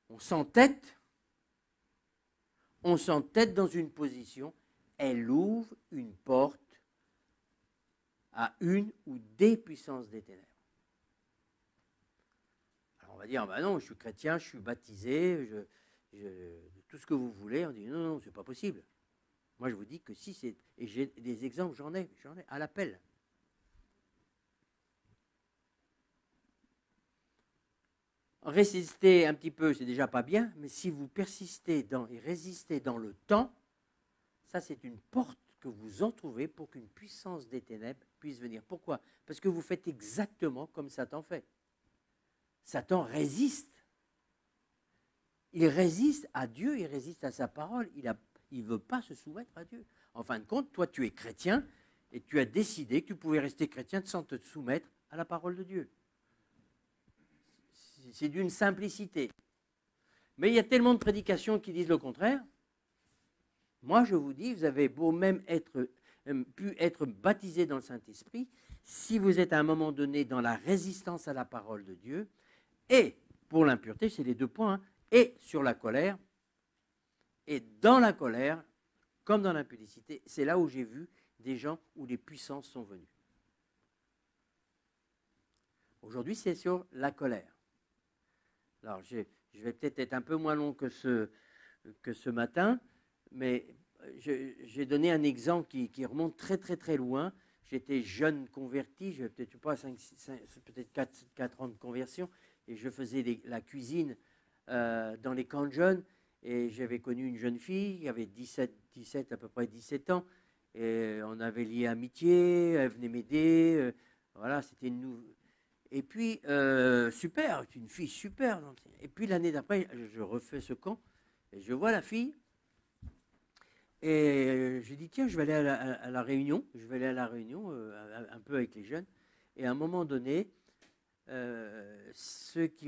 on s'entête dans une position, elle ouvre une porte à une ou des puissances des ténèbres. Alors on va dire, bah non, je suis chrétien, je suis baptisé, tout ce que vous voulez. On dit, non, non, c'est pas possible. Moi, je vous dis que si c'est... Et j'ai des exemples, j'en ai à l'appel. Résister un petit peu, c'est déjà pas bien, mais si vous persistez et résistez dans le temps, ça c'est une porte que vous entrouvez pour qu'une puissance des ténèbres puisse venir. Pourquoi? Parce que vous faites exactement comme Satan fait. Satan résiste. Il résiste à Dieu, il résiste à sa parole, il ne veut pas se soumettre à Dieu. En fin de compte, toi tu es chrétien et tu as décidé que tu pouvais rester chrétien sans te soumettre à la parole de Dieu. C'est d'une simplicité. Mais il y a tellement de prédications qui disent le contraire. Moi, je vous dis, vous avez beau même pu être baptisé dans le Saint-Esprit, si vous êtes à un moment donné dans la résistance à la parole de Dieu, et pour l'impureté, c'est les deux points, hein, et sur la colère, et dans la colère, comme dans l'impudicité, c'est là où j'ai vu des gens où les puissances sont venues. Aujourd'hui, c'est sur la colère. Alors, je vais peut-être être un peu moins long que ce matin, mais j'ai donné un exemple qui remonte très très très loin. J'étais jeune converti, je peut-être pas 4 ans de conversion, et je faisais la cuisine dans les camps de jeunes, et j'avais connu une jeune fille qui avait à peu près 17 ans, et on avait lié amitié, elle venait m'aider, voilà, c'était une nouvelle. Et puis, super, une fille super. Et puis l'année d'après, je refais ce camp, et je vois la fille, et je dis, tiens, je vais aller à la réunion, un peu avec les jeunes. Et à un moment donné, ceux qui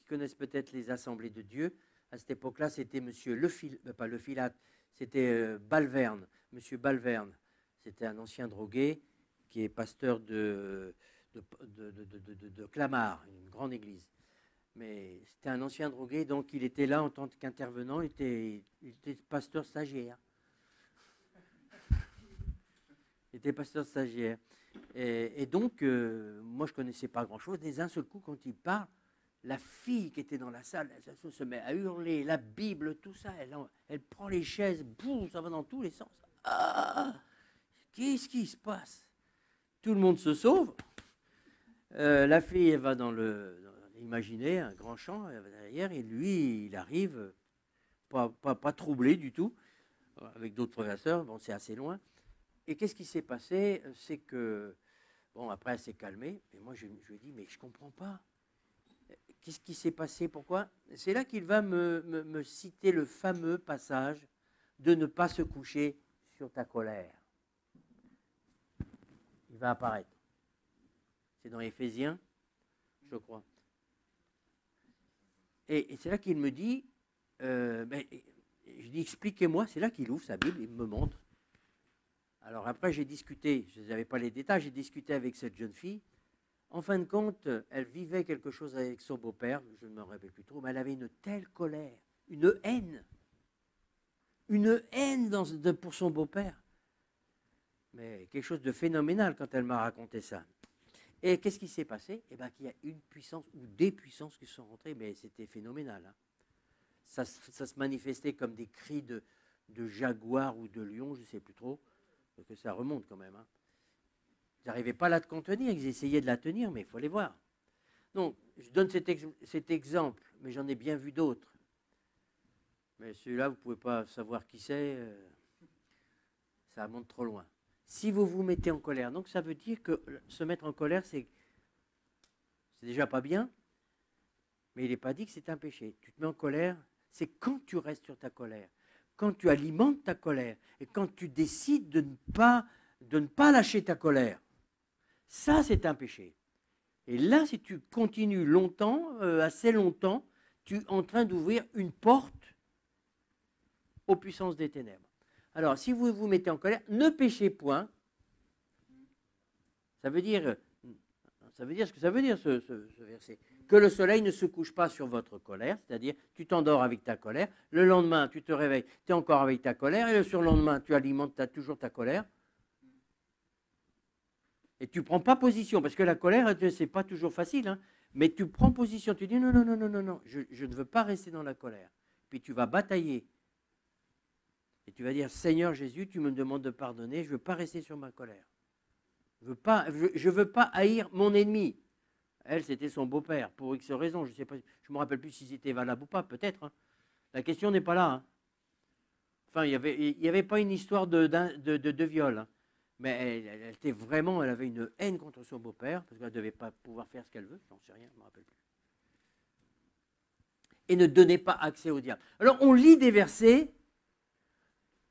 connaissent peut-être les assemblées de Dieu, à cette époque-là, c'était monsieur pas Le Filate, c'était Balverne, monsieur Balverne. C'était un ancien drogué qui est pasteur de Clamart, une grande église. Mais c'était un ancien drogué, donc il était là en tant qu'intervenant, il était pasteur stagiaire. Il était pasteur stagiaire. Et donc, moi je ne connaissais pas grand-chose. Et d'un seul coup, quand il parle, la fille qui était dans la salle, elle se met à hurler, la Bible, tout ça, elle prend les chaises, boum, ça va dans tous les sens. Ah, qu'est-ce qui se passe? Tout le monde se sauve. La fille, elle va imaginez un grand champ derrière, et lui, il arrive pas troublé du tout, avec d'autres professeurs, bon, c'est assez loin. Et qu'est-ce qui s'est passé? C'est que, bon, après, elle s'est calmée, et moi, je lui dis, mais je ne comprends pas. Qu'est-ce qui s'est passé? Pourquoi? C'est là qu'il va me citer le fameux passage de ne pas se coucher sur ta colère. Il va apparaître. C'est dans Éphésiens, je crois. Et c'est là qu'il me dit, je dis, expliquez-moi, c'est là qu'il ouvre sa Bible, il me montre. Alors après, j'ai discuté, je n'avais pas les détails, j'ai discuté avec cette jeune fille. En fin de compte, elle vivait quelque chose avec son beau-père, je ne me rappelle plus trop, mais elle avait une telle colère, une haine pour son beau-père. Mais quelque chose de phénoménal quand elle m'a raconté ça. Et qu'est-ce qui s'est passé? Eh bien, qu'il y a une puissance ou des puissances qui sont rentrées, mais c'était phénoménal. Hein. Ça se manifestait comme des cris de jaguar ou de lion, je ne sais plus trop, parce que ça remonte quand même. Hein. Ils n'arrivaient pas à la contenir, ils essayaient de la tenir, mais il faut les voir. Donc, je donne cet exemple, mais j'en ai bien vu d'autres. Mais celui-là, vous ne pouvez pas savoir qui c'est, ça monte trop loin. Si vous vous mettez en colère, donc ça veut dire que se mettre en colère, c'est déjà pas bien, mais il n'est pas dit que c'est un péché. Tu te mets en colère, c'est quand tu restes sur ta colère, quand tu alimentes ta colère, et quand tu décides de ne pas lâcher ta colère. Ça, c'est un péché. Et là, si tu continues longtemps, assez longtemps, tu es en train d'ouvrir une porte aux puissances des ténèbres. Alors, si vous vous mettez en colère, ne péchez point. Ça veut dire ce que ça veut dire, ce verset. Que le soleil ne se couche pas sur votre colère, c'est-à-dire tu t'endors avec ta colère, le lendemain tu te réveilles, tu es encore avec ta colère, et le surlendemain tu alimentes toujours ta colère. Et tu ne prends pas position, parce que la colère, ce n'est pas toujours facile, hein, mais tu prends position, tu dis non, non, non, non, non, non, je ne veux pas rester dans la colère. Puis tu vas batailler. Et tu vas dire, Seigneur Jésus, tu me demandes de pardonner, je ne veux pas rester sur ma colère. Je ne veux pas haïr mon ennemi. Elle, c'était son beau-père, pour X raisons. Je ne me rappelle plus si c'était valable ou pas, peut-être. Hein. La question n'est pas là. Hein. Enfin, il y avait pas une histoire de viol. Hein. Mais elle était vraiment, elle avait une haine contre son beau-père, parce qu'elle ne devait pas pouvoir faire ce qu'elle veut. J'en sais rien, je ne me rappelle plus. Et ne donnait pas accès au diable. Alors, on lit des versets,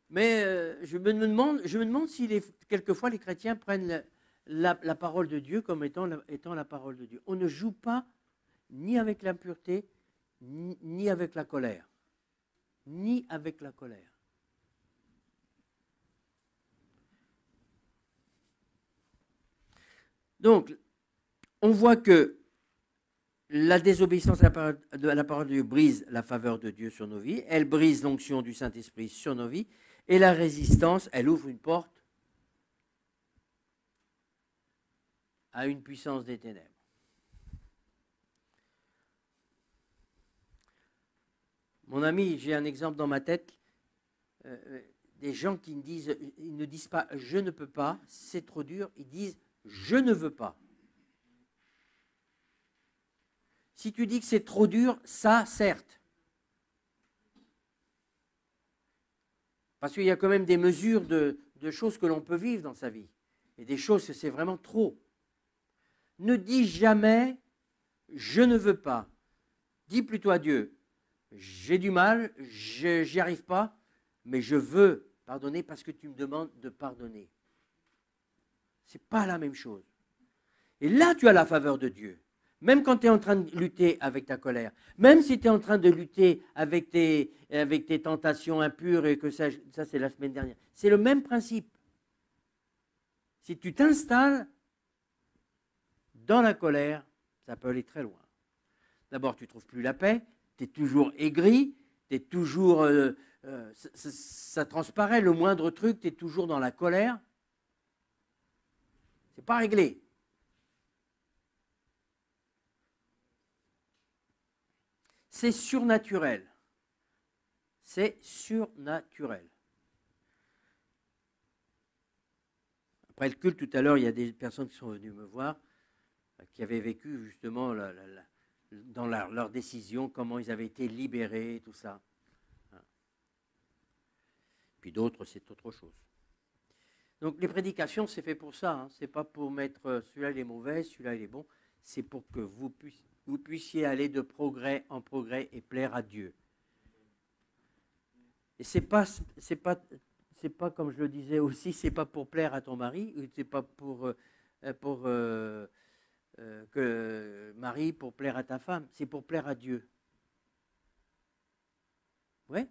mais je me demande si quelquefois les chrétiens prennent la parole de Dieu comme étant la parole de Dieu. On ne joue pas ni avec l'impureté, ni avec la colère. Ni avec la colère. Donc, on voit que la désobéissance à la parole de Dieu brise la faveur de Dieu sur nos vies, elle brise l'onction du Saint-Esprit sur nos vies, et la résistance, elle ouvre une porte à une puissance des ténèbres. Mon ami, j'ai un exemple dans ma tête, des gens qui ils ne disent pas « je ne peux pas », c'est trop dur, ils disent « je ne veux pas ». Si tu dis que c'est trop dur, ça, certes. Parce qu'il y a quand même des mesures de choses que l'on peut vivre dans sa vie. Et des choses que c'est vraiment trop. Ne dis jamais « je ne veux pas ». Dis plutôt à Dieu « j'ai du mal, j'y arrive pas, mais je veux pardonner parce que tu me demandes de pardonner ». Ce n'est pas la même chose. Et là, tu as la faveur de Dieu. Même quand tu es en train de lutter avec ta colère, même si tu es en train de lutter avec tes tentations impures, et que ça c'est la semaine dernière, c'est le même principe. Si tu t'installes dans la colère, ça peut aller très loin. D'abord, tu ne trouves plus la paix, tu es toujours aigri, tu es toujours, ça transparaît, le moindre truc, tu es toujours dans la colère. Ce n'est pas réglé. C'est surnaturel. C'est surnaturel. Après le culte, tout à l'heure, il y a des personnes qui sont venues me voir, qui avaient vécu justement dans leur décision, comment ils avaient été libérés, tout ça. Puis d'autres, c'est autre chose. Donc les prédications, c'est fait pour ça. Hein. Ce n'est pas pour mettre celui-là il est mauvais, celui-là il est bon. C'est pour que vous puissiez aller de progrès en progrès et plaire à Dieu. Et c'est pas comme je le disais aussi, c'est pas pour plaire à ton mari, ou c'est pas pour Marie pour plaire à ta femme, c'est pour plaire à Dieu. Ouais.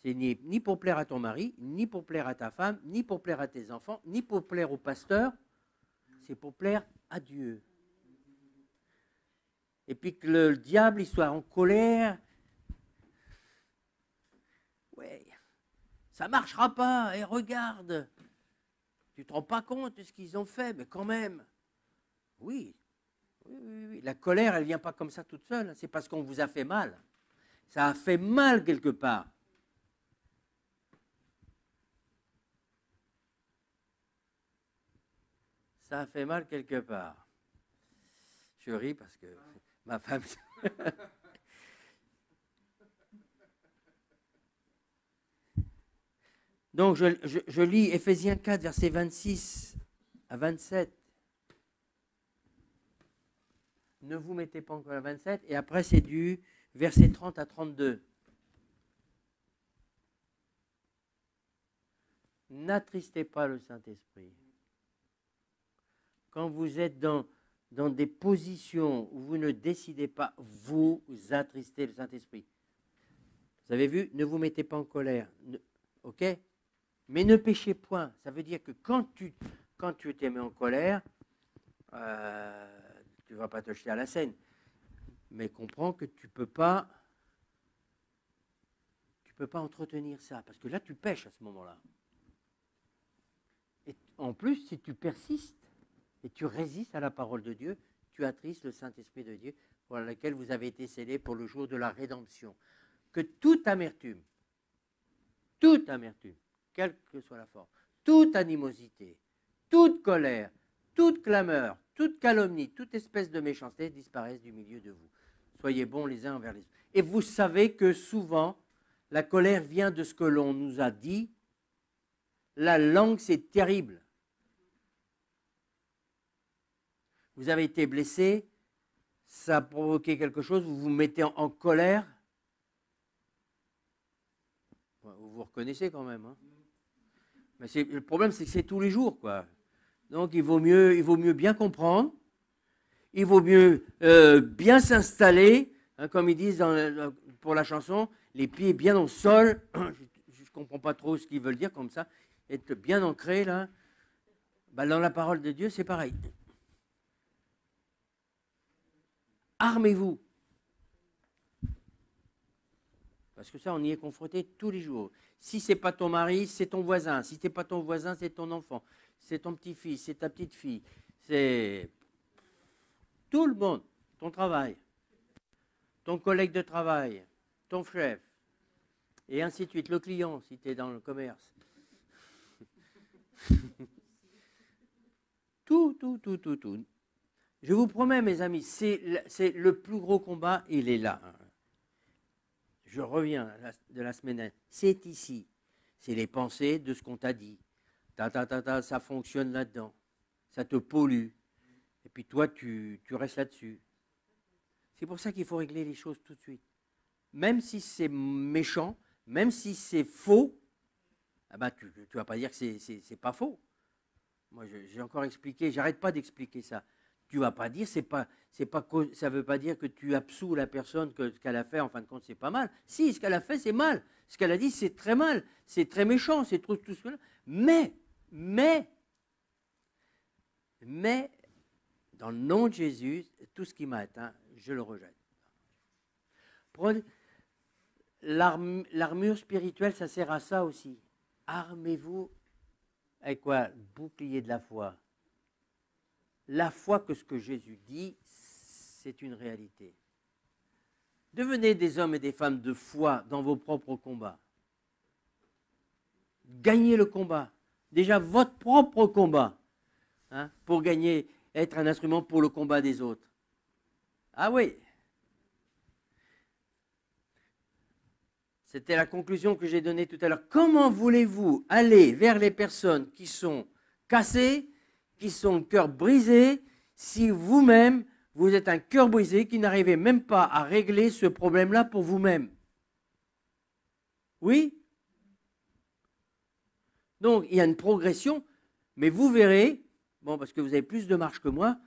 C'est ni pour plaire à ton mari, ni pour plaire à ta femme, ni pour plaire à tes enfants, ni pour plaire au pasteur, c'est pour plaire à Dieu. Et puis que le diable il soit en colère, ouais, ça ne marchera pas, et regarde, tu ne te rends pas compte de ce qu'ils ont fait, mais quand même, oui. La colère, elle ne vient pas comme ça toute seule, c'est parce qu'on vous a fait mal. Ça a fait mal quelque part. Ça a fait mal quelque part. Je ris parce que ma femme... Donc, je lis Éphésiens 4, versets 26 à 27. Ne vous mettez pas encore à 27. Et après, c'est du verset 30 à 32. N'attristez pas le Saint-Esprit. Quand vous êtes dans des positions où vous ne décidez pas, vous attristez le Saint-Esprit. Vous avez vu, ne vous mettez pas en colère. Ok ? Mais ne péchez point. Ça veut dire que quand tu t'es mis en colère, tu ne vas pas te jeter à la Seine. Mais comprends que tu ne peux pas entretenir ça. Parce que là, tu pèches à ce moment-là. en plus, si tu persistes et tu résistes à la parole de Dieu, tu attristes le Saint-Esprit de Dieu, pour lequel vous avez été scellés pour le jour de la rédemption. Que toute amertume, quelle que soit la forme, toute animosité, toute colère, toute clameur, toute calomnie, toute espèce de méchanceté disparaissent du milieu de vous. Soyez bons les uns envers les autres. Et vous savez que souvent, la colère vient de ce que l'on nous a dit. La langue, c'est terrible. Vous avez été blessé, ça a provoqué quelque chose, vous vous mettez en colère. Vous vous reconnaissez quand même. Hein, mais le problème, c'est que c'est tous les jours, quoi. Donc, il vaut mieux bien comprendre. Il vaut mieux bien s'installer, hein, comme ils disent pour la chanson, les pieds bien au sol. Je ne comprends pas trop ce qu'ils veulent dire comme ça. Être bien ancré, là. Ben, dans la parole de Dieu, c'est pareil. Armez-vous. Parce que ça, on y est confronté tous les jours. Si ce n'est pas ton mari, c'est ton voisin. Si ce n'est pas ton voisin, c'est ton enfant. C'est ton petit-fils, c'est ta petite-fille. C'est tout le monde. Ton travail, ton collègue de travail, ton chef, et ainsi de suite. Le client, si tu es dans le commerce. Tout. Je vous promets, mes amis, c'est le plus gros combat, il est là. Je reviens de la semaine. C'est ici. C'est les pensées de ce qu'on t'a dit. Ça fonctionne là-dedans. Ça te pollue. Et puis toi, tu restes là-dessus. C'est pour ça qu'il faut régler les choses tout de suite. Même si c'est méchant, même si c'est faux, ah ben, tu ne vas pas dire que c'est pas faux. Moi, j'ai encore expliqué, j'arrête pas d'expliquer ça. Tu ne vas pas dire, ça ne veut pas dire que tu absous la personne, que ce qu'elle a fait, en fin de compte, c'est pas mal. Si, ce qu'elle a fait, c'est mal. Ce qu'elle a dit, c'est très mal. C'est très méchant, c'est tout ce que là. Mais, dans le nom de Jésus, tout ce qui m'a atteint, je le rejette. L'armure spirituelle, ça sert à ça aussi. Armez-vous avec quoi? Bouclier de la foi. La foi que ce que Jésus dit, c'est une réalité. Devenez des hommes et des femmes de foi dans vos propres combats. Gagnez le combat. Déjà votre propre combat, hein, pour gagner, être un instrument pour le combat des autres. Ah oui. C'était la conclusion que j'ai donnée tout à l'heure. Comment voulez-vous aller vers les personnes qui sont cassées, qui sont le cœur brisé, si vous-même, vous êtes un cœur brisé qui n'arrivez même pas à régler ce problème-là pour vous-même? Oui? Donc, il y a une progression, mais vous verrez, bon, parce que vous avez plus de marche que moi,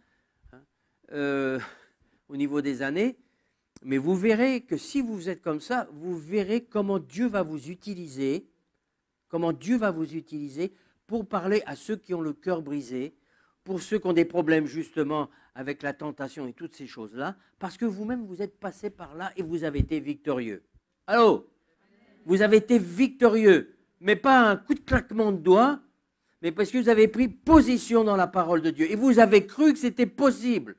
hein, au niveau des années, mais vous verrez que si vous êtes comme ça, vous verrez comment Dieu va vous utiliser, pour parler à ceux qui ont le cœur brisé, pour ceux qui ont des problèmes justement avec la tentation et toutes ces choses-là, parce que vous-même, vous êtes passé par là et vous avez été victorieux. Allô? Vous avez été victorieux, mais pas un coup de claquement de doigts, mais parce que vous avez pris position dans la parole de Dieu et vous avez cru que c'était possible.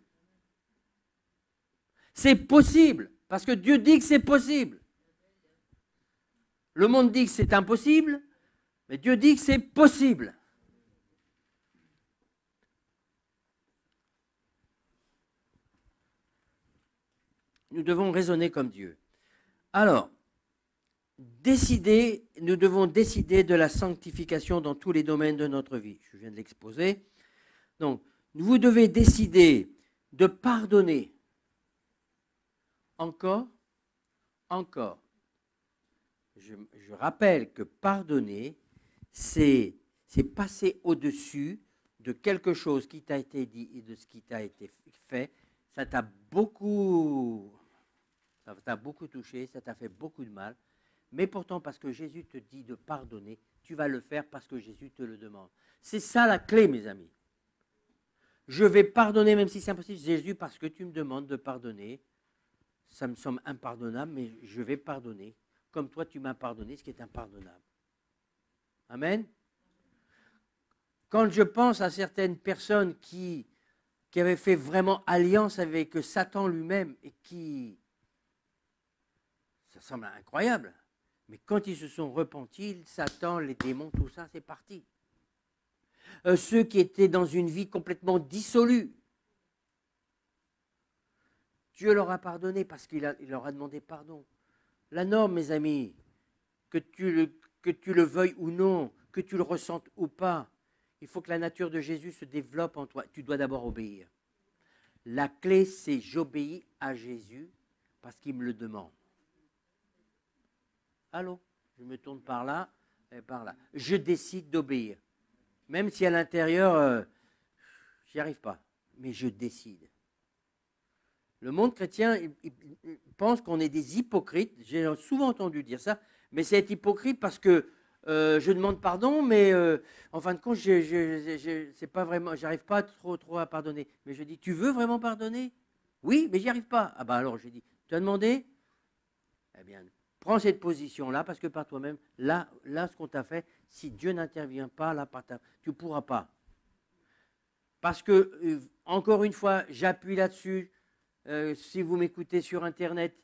C'est possible, parce que Dieu dit que c'est possible. Le monde dit que c'est impossible, mais Dieu dit que c'est possible. Nous devons raisonner comme Dieu. Alors, nous devons décider de la sanctification dans tous les domaines de notre vie. Je viens de l'exposer. Donc, vous devez décider de pardonner. Encore. Je rappelle que pardonner, c'est passer au-dessus de quelque chose qui t'a été dit et de ce qui t'a été fait. Ça t'a beaucoup touché, ça t'a fait beaucoup de mal. Mais pourtant, parce que Jésus te dit de pardonner, tu vas le faire parce que Jésus te le demande. C'est ça la clé, mes amis. Je vais pardonner, même si c'est impossible, Jésus, parce que tu me demandes de pardonner. Ça me semble impardonnable, mais je vais pardonner. Comme toi, tu m'as pardonné, ce qui est impardonnable. Amen. Quand je pense à certaines personnes qui avaient fait vraiment alliance avec Satan lui-même et qui... Ça semble incroyable. Mais quand ils se sont repentis, Satan, les démons, tout ça, c'est parti. Ceux qui étaient dans une vie complètement dissolue, Dieu leur a pardonné parce qu'il leur a demandé pardon. La norme, mes amis, que tu le veuilles ou non, que tu le ressentes ou pas, il faut que la nature de Jésus se développe en toi. Tu dois d'abord obéir. La clé, c'est j'obéis à Jésus parce qu'il me le demande. Allô? Je me tourne par là et par là. Je décide d'obéir. Même si à l'intérieur, j'y arrive pas. Mais je décide. Le monde chrétien, il pense qu'on est des hypocrites. J'ai souvent entendu dire ça. Mais c'est être hypocrite parce que je demande pardon, mais en fin de compte, c'est pas vraiment, j'arrive pas trop à pardonner. Mais je dis, tu veux vraiment pardonner? Oui, mais j'y arrive pas. Ah ben alors, je dis, tu as demandé? Eh bien, prends cette position-là, parce que par toi-même, là, ce qu'on t'a fait, si Dieu n'intervient pas, là, tu ne pourras pas. Parce que, encore une fois, j'appuie là-dessus. Si vous m'écoutez sur Internet,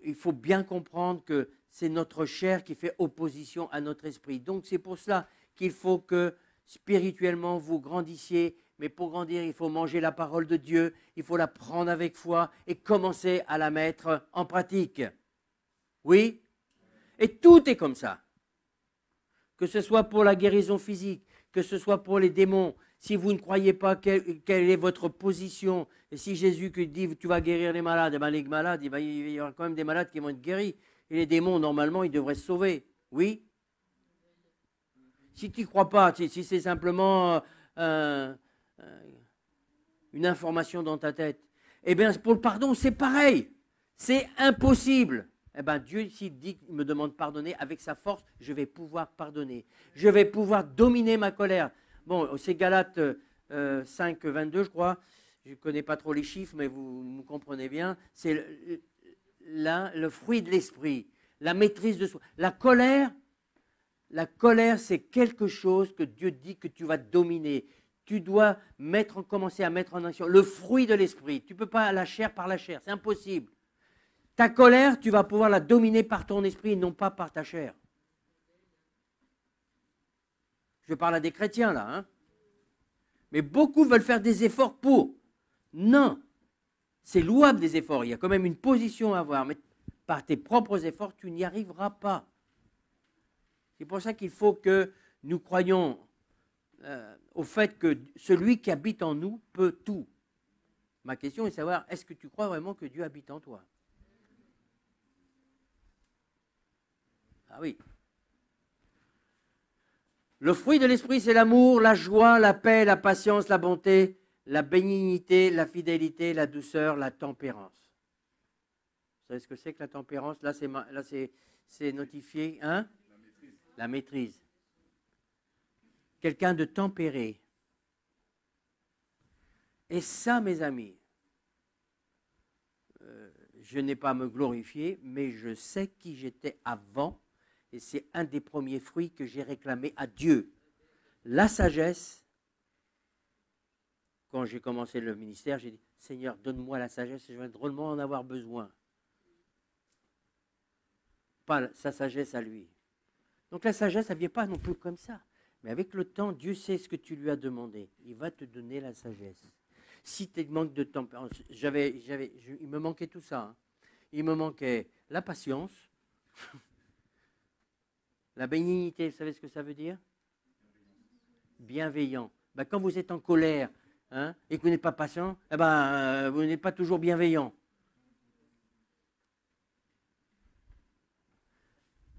il faut bien comprendre que c'est notre chair qui fait opposition à notre esprit. Donc, c'est pour cela qu'il faut que spirituellement, vous grandissiez. Mais pour grandir, il faut manger la parole de Dieu, il faut la prendre avec foi et commencer à la mettre en pratique. Oui? Et tout est comme ça. Que ce soit pour la guérison physique, que ce soit pour les démons. Si vous ne croyez pas quelle est votre position, et si Jésus dit tu vas guérir les malades, eh bien les malades, il y aura quand même des malades qui vont être guéris. Et les démons, normalement, ils devraient se sauver. Oui? Si tu n'y crois pas, si c'est simplement une information dans ta tête, eh bien pour le pardon, c'est pareil. C'est impossible. Eh bien, Dieu, s'il dit, il me demande de pardonner, avec sa force, je vais pouvoir pardonner. Je vais pouvoir dominer ma colère. Bon, c'est Galates 5, 22, je crois. Je ne connais pas trop les chiffres, mais vous me comprenez bien. C'est le fruit de l'esprit, la maîtrise de soi. La colère, c'est quelque chose que Dieu dit que tu vas dominer. Tu dois commencer à mettre en action le fruit de l'esprit. Tu ne peux pas la chair par la chair, c'est impossible. Ta colère, tu vas pouvoir la dominer par ton esprit et non pas par ta chair. Je parle à des chrétiens là. Hein. Mais beaucoup veulent faire des efforts pour. Non. C'est louable des efforts. Il y a quand même une position à avoir. Mais par tes propres efforts, tu n'y arriveras pas. C'est pour ça qu'il faut que nous croyions au fait que celui qui habite en nous peut tout. Ma question est de savoir, est-ce que tu crois vraiment que Dieu habite en toi? Ah oui. Le fruit de l'esprit, c'est l'amour, la joie, la paix, la patience, la bonté, la bénignité, la fidélité, la douceur, la tempérance. Vous savez ce que c'est que la tempérance? Là, c'est notifié. Hein? La maîtrise. Quelqu'un de tempéré. Et ça, mes amis, je n'ai pas à me glorifier, mais je sais qui j'étais avant. Et c'est un des premiers fruits que j'ai réclamé à Dieu. La sagesse. Quand j'ai commencé le ministère, j'ai dit, Seigneur, donne-moi la sagesse, je vais drôlement en avoir besoin. Pas sa sagesse à lui. Donc la sagesse, elle ne vient pas non plus comme ça. Mais avec le temps, Dieu sait ce que tu lui as demandé. Il va te donner la sagesse. Si tu manques de tempérance, il me manquait tout ça. Hein. Il me manquait la patience, la bénignité, vous savez ce que ça veut dire? Bienveillant. Ben, quand vous êtes en colère et que vous n'êtes pas patient, eh ben, vous n'êtes pas toujours bienveillant.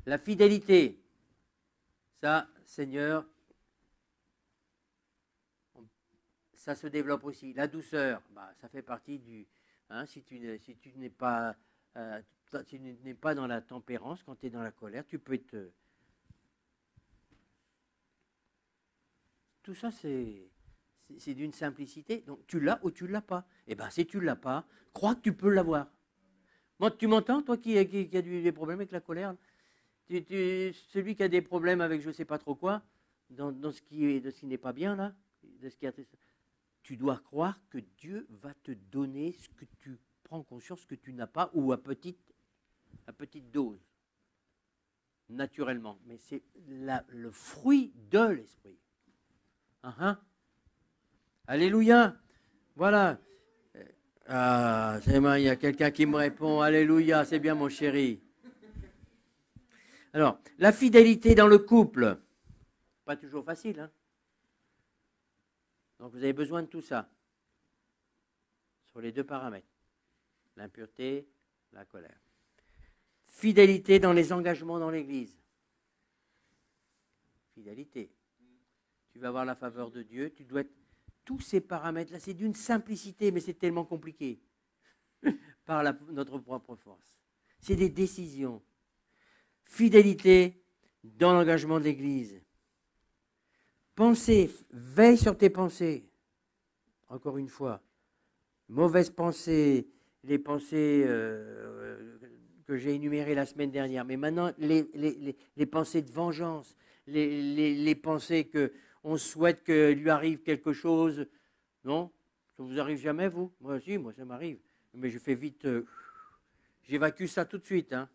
La fidélité, ça, Seigneur, ça se développe aussi. La douceur, bah, ça fait partie du... si tu n'es pas dans la tempérance, quand tu es dans la colère, tu peux être... Tout ça, c'est d'une simplicité. Donc, tu l'as ou tu ne l'as pas. Eh bien, si tu ne l'as pas, crois que tu peux l'avoir. Moi, tu m'entends, toi qui as des problèmes avec la colère? Celui qui a des problèmes avec je ne sais pas trop quoi, dans ce qui n'est pas bien là, de ce qui atteste, tu dois croire que Dieu va te donner ce que tu prends conscience que tu n'as pas, ou à petite dose, naturellement. Mais c'est le fruit de l'esprit. Alléluia. Voilà. Ah, c'est moi, il y a quelqu'un qui me répond. Alléluia, c'est bien mon chéri. Alors, la fidélité dans le couple, pas toujours facile, hein. Donc vous avez besoin de tout ça, sur les deux paramètres, l'impureté, la colère. Fidélité dans les engagements dans l'Église. Fidélité. Tu vas avoir la faveur de Dieu, tu dois être... Tous ces paramètres-là, c'est d'une simplicité, mais c'est tellement compliqué par notre propre force. C'est des décisions. Fidélité dans l'engagement de l'Église. Pensée, veille sur tes pensées. Encore une fois, mauvaises pensées, les pensées que j'ai énumérées la semaine dernière, mais maintenant les pensées de vengeance, les pensées qu'on souhaite que lui arrive quelque chose. Non, ça ne vous arrive jamais, vous? Moi aussi, moi ça m'arrive. Mais je fais vite, j'évacue ça tout de suite. Hein.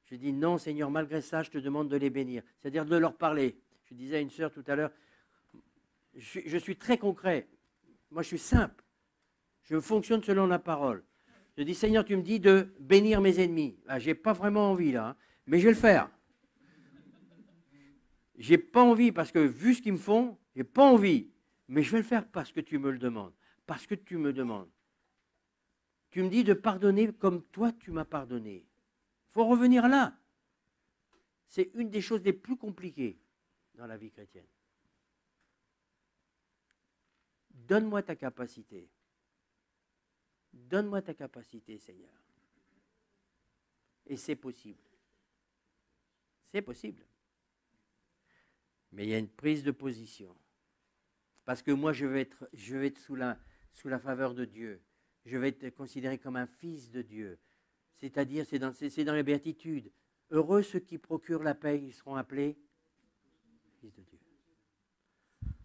Je dis non, Seigneur, malgré ça, je te demande de les bénir. C'est-à-dire de leur parler. Je disais à une sœur tout à l'heure, je suis très concret. Moi, je suis simple. Je fonctionne selon la parole. Je dis, Seigneur, tu me dis de bénir mes ennemis. Ah, je n'ai pas vraiment envie, là, hein, mais je vais le faire. Je n'ai pas envie, parce que vu ce qu'ils me font, je n'ai pas envie. Mais je vais le faire parce que tu me le demandes. Parce que tu me demandes. Tu me dis de pardonner comme toi, tu m'as pardonné. Il faut revenir là. C'est une des choses les plus compliquées dans la vie chrétienne. Donne-moi ta capacité. Donne-moi ta capacité, Seigneur. Et c'est possible. C'est possible. Mais il y a une prise de position. Parce que moi, je vais être sous la faveur de Dieu. Je vais être considéré comme un fils de Dieu. C'est-à-dire, c'est dans les béatitudes. Heureux ceux qui procurent la paix, ils seront appelés fils de Dieu.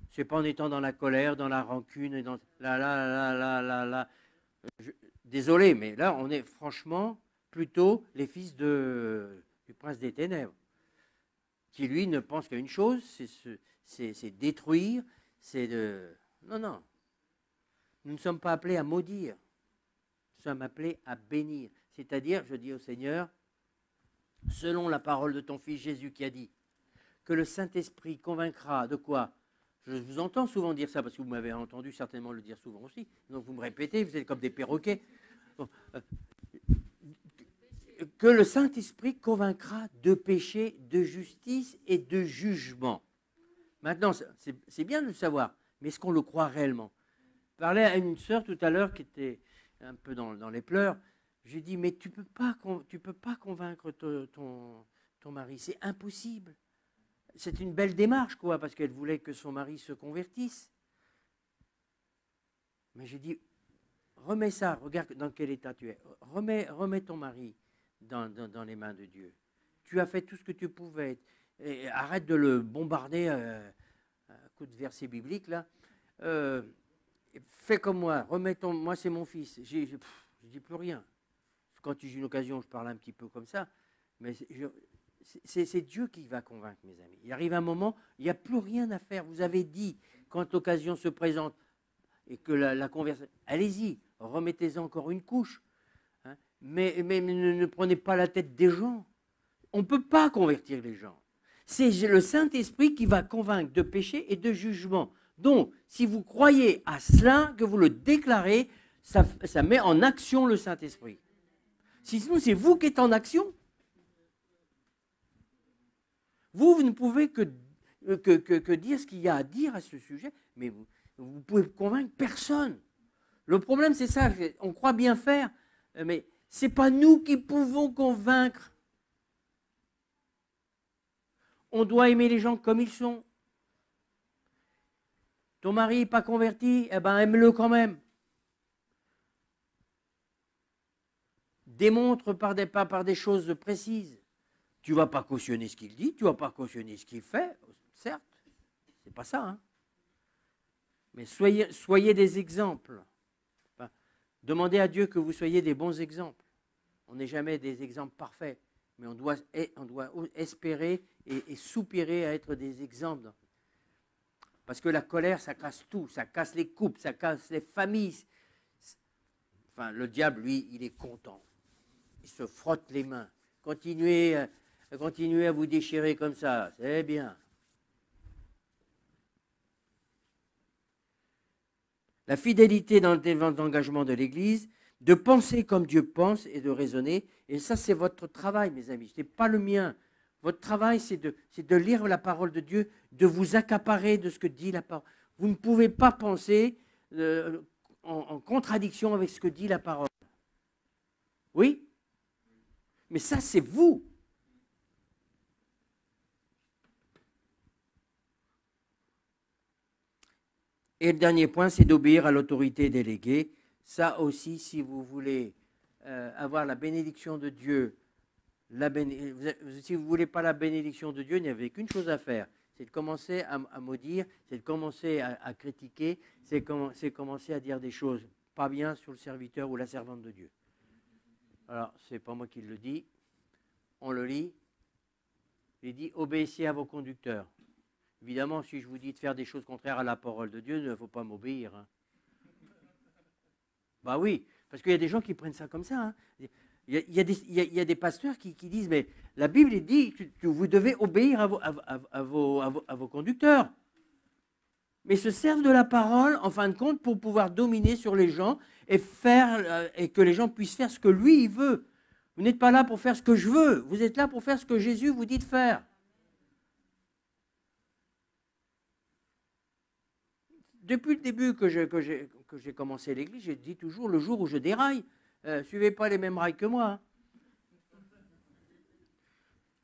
Ce n'est pas en étant dans la colère, dans la rancune, et dans désolé, mais là, on est franchement plutôt les fils du prince des ténèbres, qui lui ne pense qu'à une chose, c'est détruire, c'est de... Non. Nous ne sommes pas appelés à maudire, nous sommes appelés à bénir. C'est-à-dire, je dis au Seigneur, selon la parole de ton Fils Jésus qui a dit que le Saint-Esprit convaincra de quoi? Je vous entends souvent dire ça, parce que vous m'avez entendu certainement le dire souvent aussi. Donc vous me répétez, vous êtes comme des perroquets. Bon, que le Saint-Esprit convaincra de péché, de justice et de jugement. Maintenant, c'est bien de le savoir, mais est-ce qu'on le croit réellement? Je parlais à une sœur tout à l'heure qui était un peu dans les pleurs. Je lui ai dit, mais tu peux pas convaincre ton mari, c'est impossible. C'est une belle démarche, quoi, parce qu'elle voulait que son mari se convertisse. Mais j'ai dit, remets ça, regarde dans quel état tu es. Remets ton mari dans les mains de Dieu. Tu as fait tout ce que tu pouvais. Et arrête de le bombarder à coup de versets bibliques, là. Fais comme moi, moi c'est mon fils. Je dis plus rien. Quand j'ai une occasion, je parle un petit peu comme ça. Mais c'est Dieu qui va convaincre, mes amis. Il arrive un moment, il n'y a plus rien à faire. Vous avez dit, quand l'occasion se présente et que la conversation, allez-y, remettez-en encore une couche. Hein, mais ne prenez pas la tête des gens. On ne peut pas convertir les gens. C'est le Saint-Esprit qui va convaincre de péché et de jugement. Donc, si vous croyez à cela, que vous le déclarez, ça met en action le Saint-Esprit. Sinon, c'est vous qui êtes en action. Vous ne pouvez que dire ce qu'il y a à dire à ce sujet, mais vous ne pouvez convaincre personne. Le problème, c'est ça, on croit bien faire, mais ce n'est pas nous qui pouvons convaincre. On doit aimer les gens comme ils sont. Ton mari n'est pas converti, eh ben aime-le quand même. Démontre par des choses précises. Tu ne vas pas cautionner ce qu'il dit, tu ne vas pas cautionner ce qu'il fait, certes, C'est pas ça, hein. Mais soyez des exemples. Enfin, demandez à Dieu que vous soyez des bons exemples. On n'est jamais des exemples parfaits, mais on doit espérer et soupirer à être des exemples. Parce que la colère, ça casse tout, ça casse les couples, ça casse les familles. Enfin, le diable, lui, il est content. Il se frotte les mains. Continuez à vous déchirer comme ça, c'est bien. La fidélité dans l'engagement de l'Église, de penser comme Dieu pense et de raisonner. Et ça, c'est votre travail, mes amis. Ce n'est pas le mien. Votre travail, c'est de lire la parole de Dieu, de vous accaparer de ce que dit la parole. Vous ne pouvez pas penser en contradiction avec ce que dit la parole. Oui? Mais ça, c'est vous. Et le dernier point, c'est d'obéir à l'autorité déléguée. Ça aussi, si vous voulez avoir la bénédiction de Dieu, si vous ne voulez pas la bénédiction de Dieu, il n'y avait qu'une chose à faire. C'est de commencer à maudire, c'est de commencer à critiquer, c'est commencer à dire des choses pas bien sur le serviteur ou la servante de Dieu. Alors, ce n'est pas moi qui le dis, on le lit. Il dit, obéissez à vos conducteurs. Évidemment, si je vous dis de faire des choses contraires à la parole de Dieu, il ne faut pas m'obéir. Hein. Bah oui, parce qu'il y a des gens qui prennent ça comme ça. Hein. Il y a des pasteurs qui disent, mais la Bible dit que vous devez obéir à vos conducteurs. Mais se servent de la parole, en fin de compte, pour pouvoir dominer sur les gens et que les gens puissent faire ce que lui, il veut. Vous n'êtes pas là pour faire ce que je veux, vous êtes là pour faire ce que Jésus vous dit de faire. Depuis le début que j'ai commencé l'Église, j'ai dit toujours, le jour où je déraille, suivez pas les mêmes rails que moi. Hein.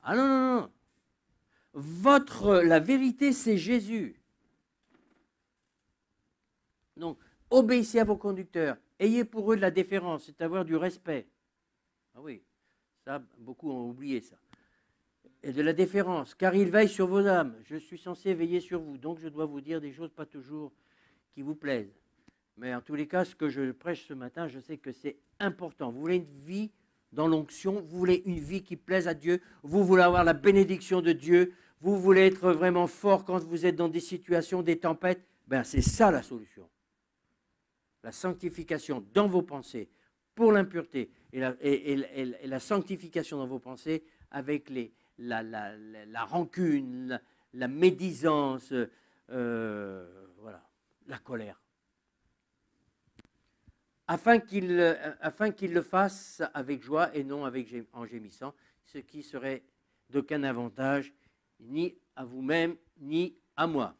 Ah non, non, non. La vérité, c'est Jésus. Donc, obéissez à vos conducteurs. Ayez pour eux de la déférence, c'est avoir du respect. Ah oui, ça, beaucoup ont oublié ça. Et de la déférence, car il veille sur vos âmes. Je suis censé veiller sur vous, donc je dois vous dire des choses pas toujours qui vous plaisent. Mais en tous les cas, ce que je prêche ce matin, je sais que c'est important. Vous voulez une vie dans l'onction, vous voulez une vie qui plaise à Dieu, vous voulez avoir la bénédiction de Dieu, vous voulez être vraiment fort quand vous êtes dans des situations, des tempêtes, ben c'est ça la solution. La sanctification dans vos pensées pour l'impureté et la sanctification dans vos pensées avec la rancune, la médisance, voilà, la colère. Afin qu'il le fasse avec joie et non en gémissant, ce qui serait d'aucun avantage ni à vous-même ni à moi.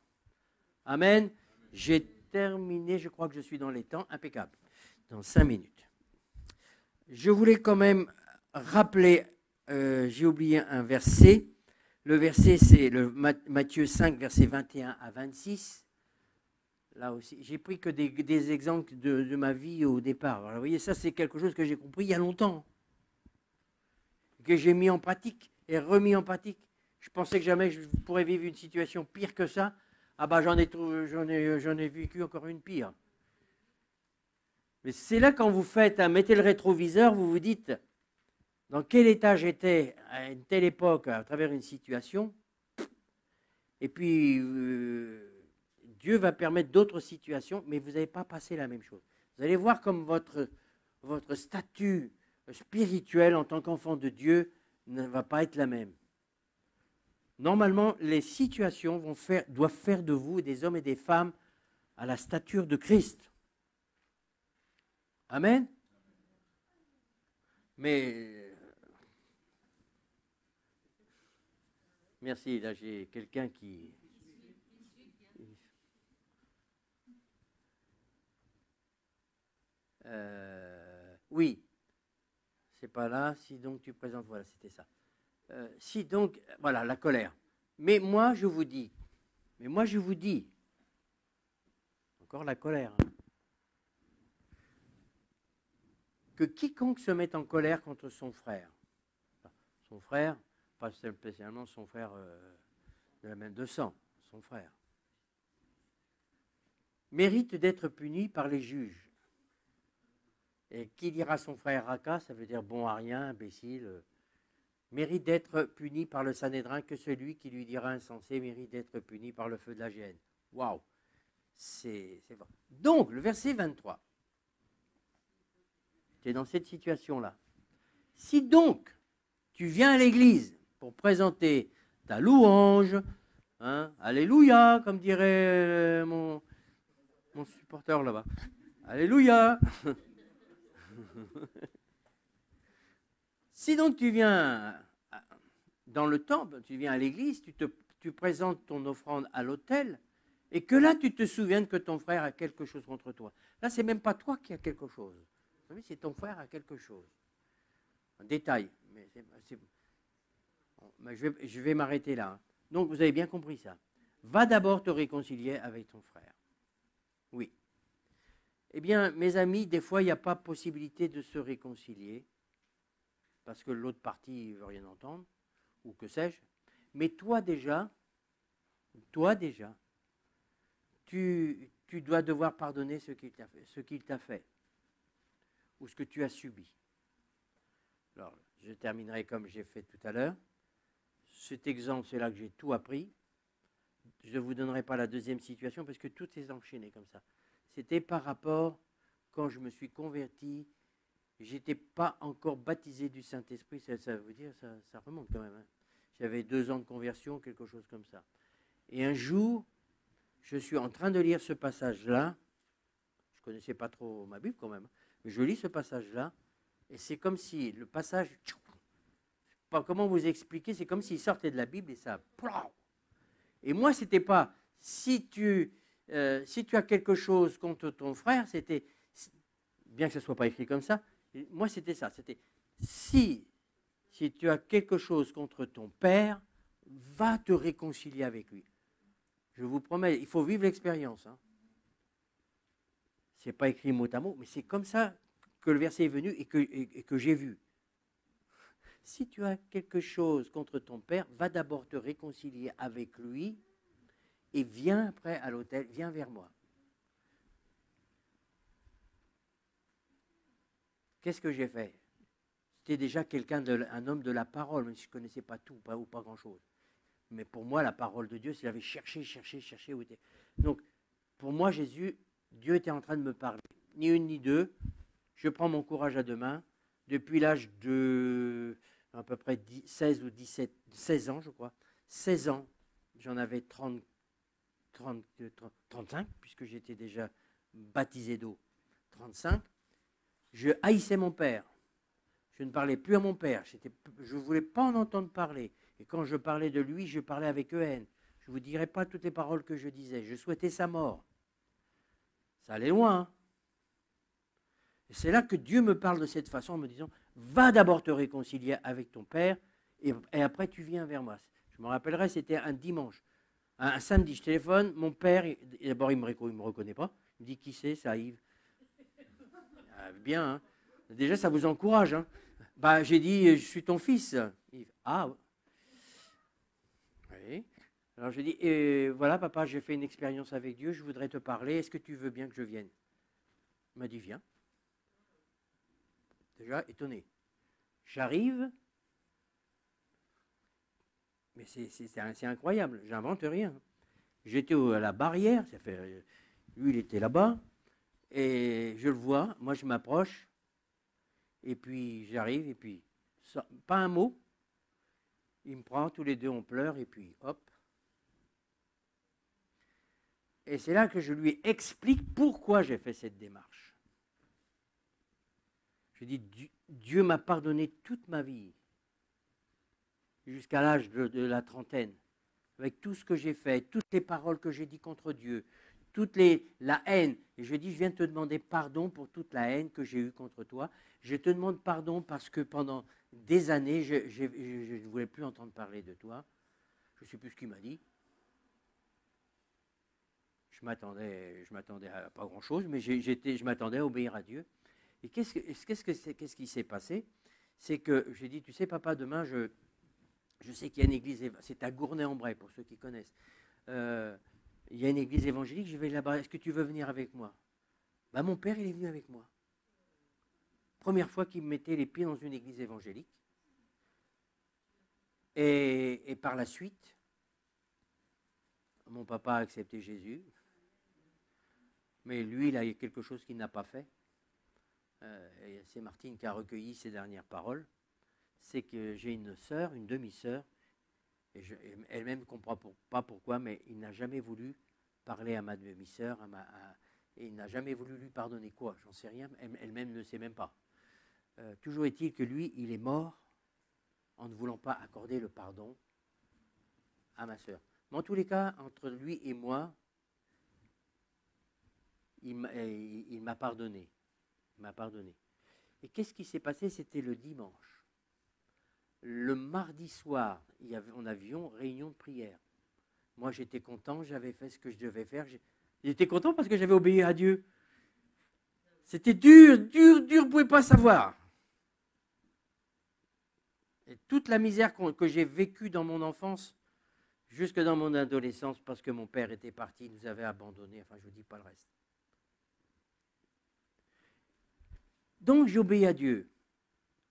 Amen. J'ai terminé, je crois que je suis dans les temps, impeccable, dans 5 minutes. Je voulais quand même rappeler, j'ai oublié un verset. Le verset, c'est Matthieu 5, versets 21 à 26. Là aussi, j'ai pris que des exemples de ma vie au départ. Alors, vous voyez, ça, c'est quelque chose que j'ai compris il y a longtemps, que j'ai mis en pratique et remis en pratique. Je pensais que jamais je pourrais vivre une situation pire que ça. Ah bah j'en ai vécu encore une pire. Mais c'est là quand vous mettez le rétroviseur, vous vous dites dans quel état j'étais à une telle époque à travers une situation. Et puis Dieu va permettre d'autres situations, mais vous n'avez pas passé la même chose. Vous allez voir comme votre statut spirituel en tant qu'enfant de Dieu ne va pas être la même. Normalement, les situations doivent faire de vous des hommes et des femmes à la stature de Christ. Amen. Mais, merci, là j'ai quelqu'un qui... oui, c'est pas là, si donc tu présentes, voilà, c'était ça. Si donc, voilà, la colère. Mais moi, je vous dis, encore la colère, hein, que quiconque se met en colère contre son frère, pas spécialement son frère de la même de sang, son frère, mérite d'être puni par les juges. Et qui dira à son frère Raka, ça veut dire bon à rien, imbécile, mérite d'être puni par le Sanhédrin, que celui qui lui dira insensé mérite d'être puni par le feu de la géhenne. Waouh, c'est vrai. Donc, le verset 23, tu es dans cette situation-là. Si donc tu viens à l'église pour présenter ta louange, hein, alléluia, comme dirait mon supporter là-bas, alléluia. Si donc tu viens dans le temple, tu viens à l'église, tu présentes ton offrande à l'autel, et que là tu te souviennes que ton frère a quelque chose contre toi. Là, c'est même pas toi qui as quelque chose. C'est ton frère a quelque chose. Un détail, mais je vais m'arrêter là. Hein. Donc, vous avez bien compris ça. Va d'abord te réconcilier avec ton frère. Oui. Eh bien, mes amis, des fois, il n'y a pas possibilité de se réconcilier parce que l'autre partie ne veut rien entendre, ou que sais-je. Mais toi déjà, tu dois devoir pardonner ce qu'il t'a fait, ou ce que tu as subi. Alors, je terminerai comme j'ai fait tout à l'heure. Cet exemple, c'est là que j'ai tout appris. Je ne vous donnerai pas la deuxième situation parce que tout est enchaîné comme ça. C'était par rapport, quand je me suis converti, je n'étais pas encore baptisé du Saint-Esprit. Ça veut dire, ça remonte quand même. Hein. J'avais 2 ans de conversion, quelque chose comme ça. Et un jour, je suis en train de lire ce passage-là. Je ne connaissais pas trop ma Bible quand même. Mais je lis ce passage-là. Et c'est comme si le passage, pas comment vous expliquer, c'est comme s'il sortait de la Bible et ça, et moi c'était pas si tu as quelque chose contre ton frère, c'était, bien que ce soit pas écrit comme ça, moi c'était ça, c'était si tu as quelque chose contre ton père, va te réconcilier avec lui. Je vous promets, il faut vivre l'expérience. Hein. C'est pas écrit mot à mot, mais c'est comme ça que le verset est venu et que j'ai vu. Si tu as quelque chose contre ton père, va d'abord te réconcilier avec lui et viens après à l'autel, viens vers moi. Qu'est-ce que j'ai fait? C'était déjà un homme de la parole, même si je ne connaissais pas tout ou pas grand-chose. Mais pour moi, la parole de Dieu, c'est j'avais cherché où était. Donc, pour moi, Dieu était en train de me parler. Ni une ni deux. Je prends mon courage à 2 mains. Depuis l'âge de à peu près 16 ou 17, 16 ans, je crois. 16 ans, j'en avais 35, puisque j'étais déjà baptisé d'eau. 35. Je haïssais mon père. Je ne parlais plus à mon père. Je ne voulais pas en entendre parler. Et quand je parlais de lui, je parlais avec haine. Je ne vous dirai pas toutes les paroles que je disais. Je souhaitais sa mort. Ça allait loin. Hein. Et c'est là que Dieu me parle de cette façon en me disant, va d'abord te réconcilier avec ton père et après tu viens vers moi. Je me rappellerai, c'était un dimanche. Un samedi, je téléphone, mon père, d'abord il ne me reconnaît pas. Il me dit, qui c'est, ça, Yves? Ah, bien, hein. Déjà ça vous encourage. Hein. Bah, j'ai dit, je suis ton fils. Yves, ah, oui. Alors je dis, voilà papa, j'ai fait une expérience avec Dieu, je voudrais te parler, est-ce que tu veux bien que je vienne? Il m'a dit, viens. Déjà étonné. J'arrive, mais c'est incroyable, j'invente rien. J'étais à la barrière, lui il était là-bas, et je le vois, moi je m'approche, et puis j'arrive, et puis pas un mot, il me prend, tous les deux on pleure, et puis hop. Et c'est là que je lui explique pourquoi j'ai fait cette démarche. Je dis, Dieu m'a pardonné toute ma vie, jusqu'à l'âge de la trentaine, avec tout ce que j'ai fait, toutes les paroles que j'ai dites contre Dieu, la haine. Et je dis, je viens te demander pardon pour toute la haine que j'ai eue contre toi. Je te demande pardon parce que pendant des années, je ne voulais plus entendre parler de toi. Je ne sais plus ce qu'il m'a dit. Je m'attendais à pas grand-chose, mais je m'attendais à obéir à Dieu. Et qu'est-ce qui s'est passé? C'est que j'ai dit, tu sais papa, demain, je sais qu'il y a une église, c'est à Gournay-en-Bray, pour ceux qui connaissent. il y a une église évangélique, je vais là-bas, est-ce que tu veux venir avec moi? Ben, mon père, il est venu avec moi. Première fois qu'il me mettait les pieds dans une église évangélique. Et par la suite, mon papa a accepté Jésus. Mais lui, il a quelque chose qu'il n'a pas fait. Et c'est Martine qui a recueilli ses dernières paroles. C'est que j'ai une sœur, une demi-sœur, et elle-même ne comprend pas pourquoi, mais il n'a jamais voulu parler à ma demi-sœur, et il n'a jamais voulu lui pardonner quoi, j'en sais rien, elle-même ne sait même pas. Toujours est-il que lui, il est mort en ne voulant pas accorder le pardon à ma sœur. Mais en tous les cas, entre lui et moi, il m'a pardonné. Il m'a pardonné. Et qu'est-ce qui s'est passé? C'était le dimanche. Le mardi soir, on avions réunion de prière. Moi, j'étais content, j'avais fait ce que je devais faire. J'étais content parce que j'avais obéi à Dieu. C'était dur, dur, dur, vous ne pouvez pas savoir. Et toute la misère que j'ai vécue dans mon enfance, jusque dans mon adolescence, parce que mon père était parti, il nous avait abandonnés, enfin je ne vous dis pas le reste. Donc j'obéis à Dieu.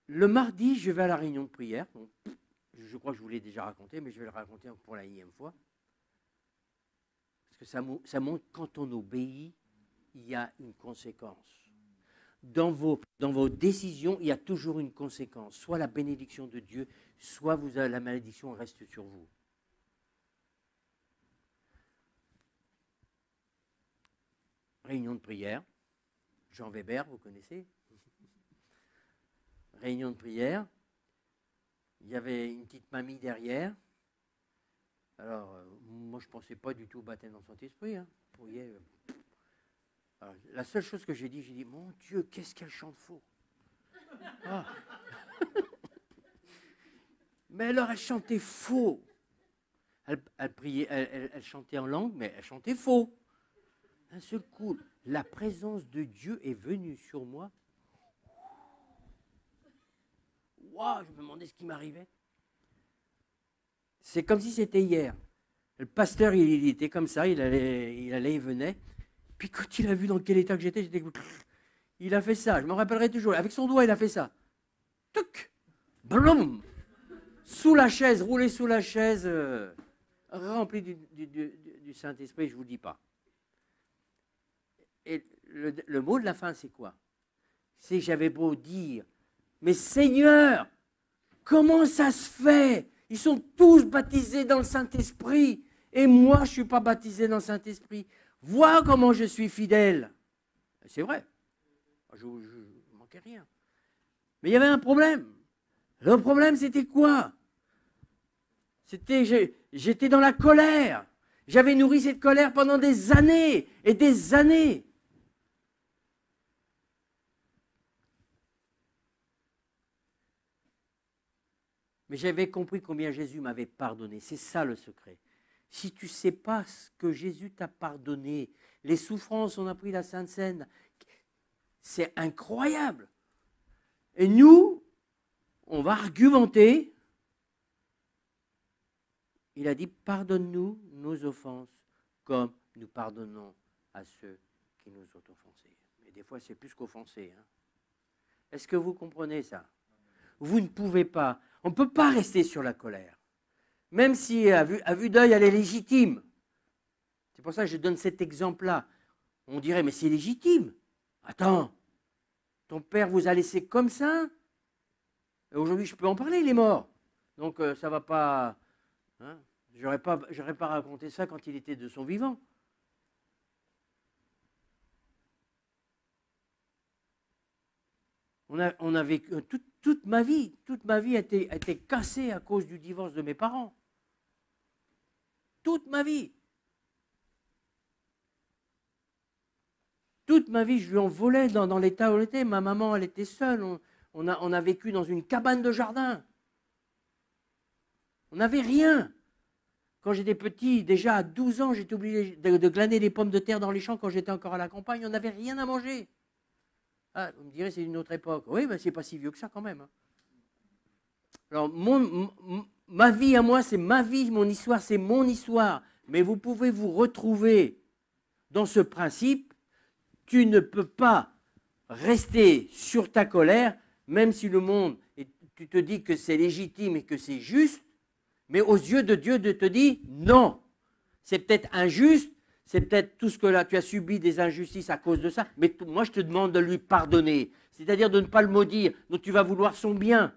Le mardi, je vais à la réunion de prière. Bon, je crois que je vous l'ai déjà raconté, mais je vais le raconter pour la 1e fois. Parce que ça montre que quand on obéit, il y a une conséquence. Dans vos décisions, il y a toujours une conséquence. Soit la bénédiction de Dieu, soit la malédiction reste sur vous. Réunion de prière. Jean Weber, vous connaissez? Réunion de prière. Il y avait une petite mamie derrière. Alors, moi, je ne pensais pas du tout au baptême dans le Saint-Esprit. Hein. Alors, la seule chose que j'ai dit, mon Dieu, qu'est-ce qu'elle chante faux. Ah. Mais alors, elle chantait faux. Elle priait, elle chantait en langue, mais elle chantait faux. D'un seul coup, la présence de Dieu est venue sur moi. Wow, je me demandais ce qui m'arrivait. C'est comme si c'était hier. Le pasteur, il était comme ça, il allait, il venait. Puis quand il a vu dans quel état que j'étais, il a fait ça. Je m'en rappellerai toujours. Avec son doigt, il a fait ça. Tuc, blum, sous la chaise, roulé sous la chaise, rempli du Saint-Esprit, je ne vous dis pas. Et le mot de la fin, c'est quoi? C'est que j'avais beau dire, mais Seigneur, comment ça se fait? Ils sont tous baptisés dans le Saint-Esprit. Et moi, je ne suis pas baptisé dans le Saint-Esprit. Vois comment je suis fidèle. C'est vrai. Je ne manquais rien. Mais il y avait un problème. Le problème, c'était quoi? J'étais dans la colère. J'avais nourri cette colère pendant des années et des années. Mais j'avais compris combien Jésus m'avait pardonné. C'est ça le secret. Si tu ne sais pas ce que Jésus t'a pardonné, les souffrances, on a pris la Sainte Seine, c'est incroyable. Et nous, on va argumenter. Il a dit, pardonne-nous nos offenses comme nous pardonnons à ceux qui nous ont offensés. Mais des fois, c'est plus qu'offensés. Hein. Est-ce que vous comprenez ça? Vous ne pouvez pas. On ne peut pas rester sur la colère. Même si à vue d'œil, elle est légitime. C'est pour ça que je donne cet exemple-là. On dirait, mais c'est légitime. Attends, ton père vous a laissé comme ça? Et aujourd'hui, je peux en parler, il est mort. Donc, ça ne va pas... Hein, j'aurais pas raconté ça quand il était de son vivant. On a vécu toute ma vie a été cassée à cause du divorce de mes parents. Toute ma vie. Toute ma vie, je lui en volais dans l'état où elle était. Ma maman, elle était seule. On a vécu dans une cabane de jardin. On n'avait rien. Quand j'étais petit, déjà à 12 ans, j'étais obligé de glaner des pommes de terre dans les champs quand j'étais encore à la campagne. On n'avait rien à manger. Ah, vous me direz, c'est une autre époque. Oui, mais c'est pas si vieux que ça quand même. Hein. Alors, ma vie à moi, c'est ma vie, mon histoire, c'est mon histoire. Mais vous pouvez vous retrouver dans ce principe. Tu ne peux pas rester sur ta colère, même si le monde, et tu te dis que c'est légitime et que c'est juste, mais aux yeux de Dieu, Dieu te dit non. C'est peut-être injuste, c'est peut-être tout ce que là, tu as subi des injustices à cause de ça, mais moi je te demande de lui pardonner, c'est-à-dire de ne pas le maudire, donc tu vas vouloir son bien.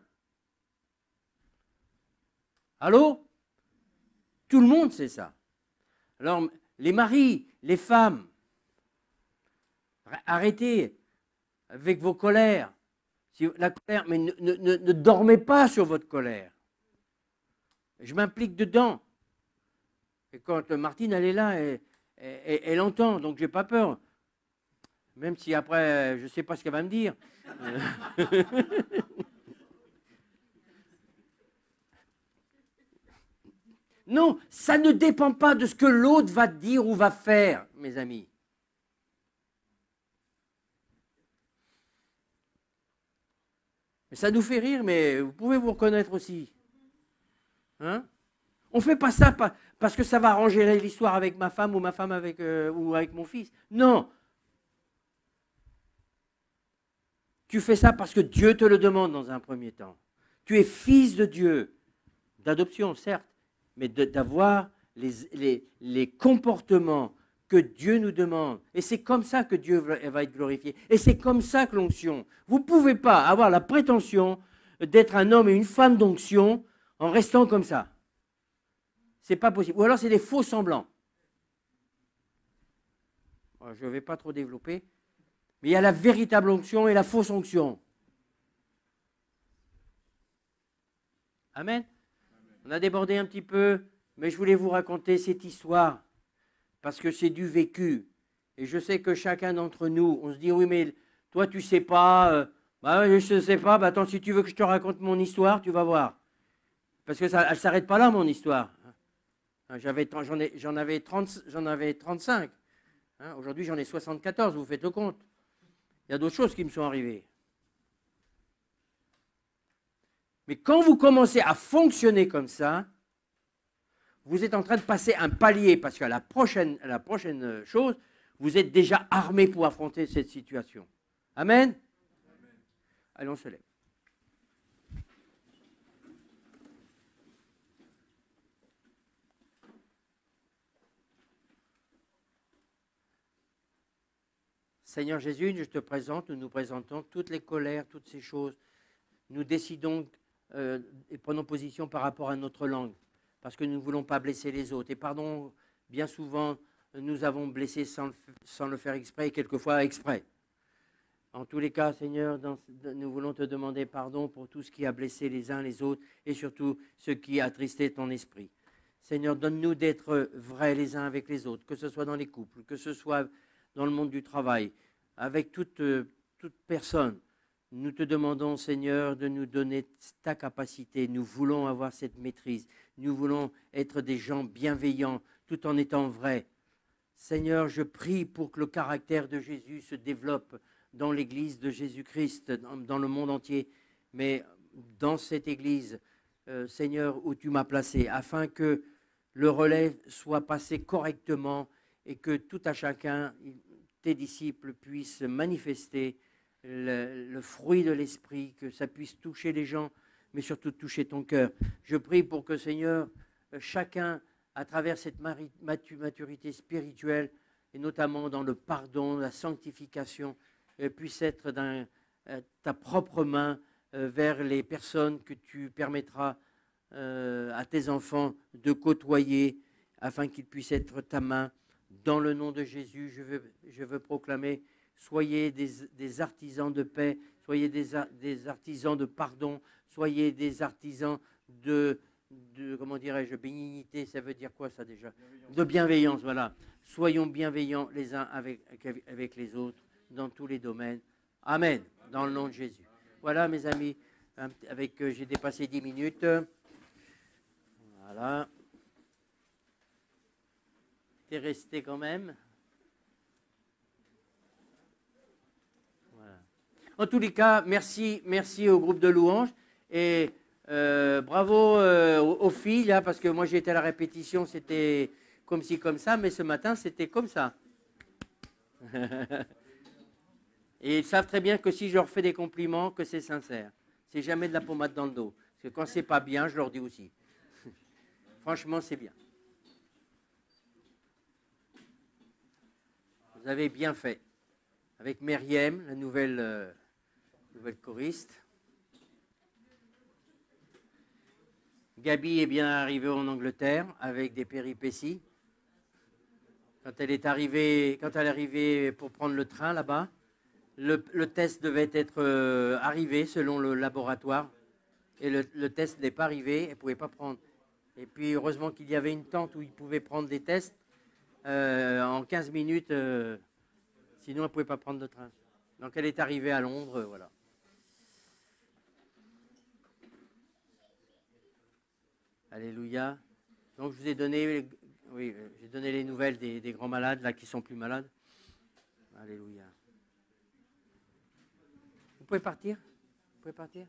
Allô? Tout le monde sait ça. Alors, les maris, les femmes, arrêtez avec vos colères. La colère, mais ne dormez pas sur votre colère. Je m'implique dedans. Et quand Martine, elle est là, elle entend, donc je n'ai pas peur. Même si après, je ne sais pas ce qu'elle va me dire. Non, ça ne dépend pas de ce que l'autre va dire ou va faire, mes amis. Mais ça nous fait rire, mais vous pouvez vous reconnaître aussi. Hein? On ne fait pas ça parce que ça va arranger l'histoire avec ma femme ou ma femme ou avec mon fils. Non. Tu fais ça parce que Dieu te le demande dans un premier temps. Tu es fils de Dieu, d'adoption certes, mais d'avoir les comportements que Dieu nous demande. Et c'est comme ça que Dieu va être glorifié. Et c'est comme ça que l'onction. Vous ne pouvez pas avoir la prétention d'être un homme et une femme d'onction en restant comme ça. Ce n'est pas possible. Ou alors c'est des faux semblants. Je ne vais pas trop développer. Mais il y a la véritable onction et la fausse onction. Amen. On a débordé un petit peu, mais je voulais vous raconter cette histoire parce que c'est du vécu. Et je sais que chacun d'entre nous, on se dit, oui, mais toi, tu ne sais pas. Je ne sais pas. Attends, si tu veux que je te raconte mon histoire, tu vas voir. Parce que ça, elle ne s'arrête pas là, mon histoire. J'en avais 35. Hein, aujourd'hui, j'en ai 74, vous faites le compte. Il y a d'autres choses qui me sont arrivées. Mais quand vous commencez à fonctionner comme ça, vous êtes en train de passer un palier parce qu'à la prochaine chose, vous êtes déjà armé pour affronter cette situation. Amen? Allez, on se lève. Seigneur Jésus, je te présente, nous nous présentons toutes les colères, toutes ces choses. Nous décidons et prenons position par rapport à notre langue, parce que nous ne voulons pas blesser les autres. Et pardon, bien souvent, nous avons blessé sans le faire exprès, et quelquefois exprès. En tous les cas, Seigneur, nous voulons te demander pardon pour tout ce qui a blessé les uns les autres, et surtout ce qui a attristé ton esprit. Seigneur, donne-nous d'être vrais les uns avec les autres, que ce soit dans les couples, que ce soit dans le monde du travail, avec toute personne. Nous te demandons, Seigneur, de nous donner ta capacité. Nous voulons avoir cette maîtrise. Nous voulons être des gens bienveillants tout en étant vrais. Seigneur, je prie pour que le caractère de Jésus se développe dans l'Église de Jésus-Christ, dans le monde entier, mais dans cette Église, Seigneur, où tu m'as placé, afin que le relais soit passé correctement et que tout à chacun, tes disciples, puissent manifester le fruit de l'esprit, que ça puisse toucher les gens, mais surtout toucher ton cœur. Je prie pour que, Seigneur, chacun, à travers cette maturité spirituelle, et notamment dans le pardon, la sanctification, puisse être dans ta propre main vers les personnes que tu permettras à tes enfants de côtoyer, afin qu'ils puissent être ta main. Dans le nom de Jésus, je veux proclamer: soyez des artisans de paix, soyez des artisans de pardon, soyez des artisans de comment dirais-je, bénignité, ça veut dire quoi ça déjà? De bienveillance, voilà. Soyons bienveillants les uns avec les autres dans tous les domaines. Amen, dans le nom de Jésus. Voilà mes amis, j'ai dépassé 10 minutes. Voilà. T'es resté quand même. Voilà. En tous les cas, merci au groupe de louanges et bravo aux filles, là, parce que moi j'ai été à la répétition, c'était comme ci, comme ça, mais ce matin, c'était comme ça. Et ils savent très bien que si je leur fais des compliments, que c'est sincère. C'est jamais de la pommade dans le dos. Parce que quand c'est pas bien, je leur dis aussi. Franchement, c'est bien. Vous avez bien fait. Avec Myriam, la nouvelle choriste. Gabi est bien arrivée en Angleterre avec des péripéties. Quand elle est arrivée pour prendre le train là-bas, le test devait être arrivé selon le laboratoire. Et le test n'est pas arrivé, elle ne pouvait pas prendre. Et puis heureusement qu'il y avait une tente où ils pouvaient prendre des tests en 15 minutes, sinon elle ne pouvait pas prendre le train. Donc elle est arrivée à Londres, voilà. Alléluia. Donc je vous ai donné, j'ai donné les nouvelles des grands malades, là qui sont plus malades. Alléluia. Vous pouvez partir? Vous pouvez partir?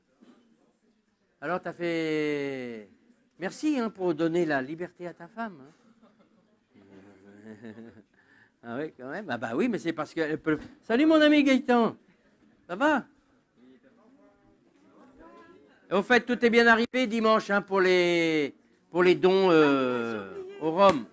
Alors tu as fait... Merci pour donner la liberté à ta femme. Ah oui, quand même. Bah oui, mais c'est parce qu'elle peut... Salut mon ami Gaëtan. Ça va? Et au fait, tout est bien arrivé dimanche pour les dons au Rhum.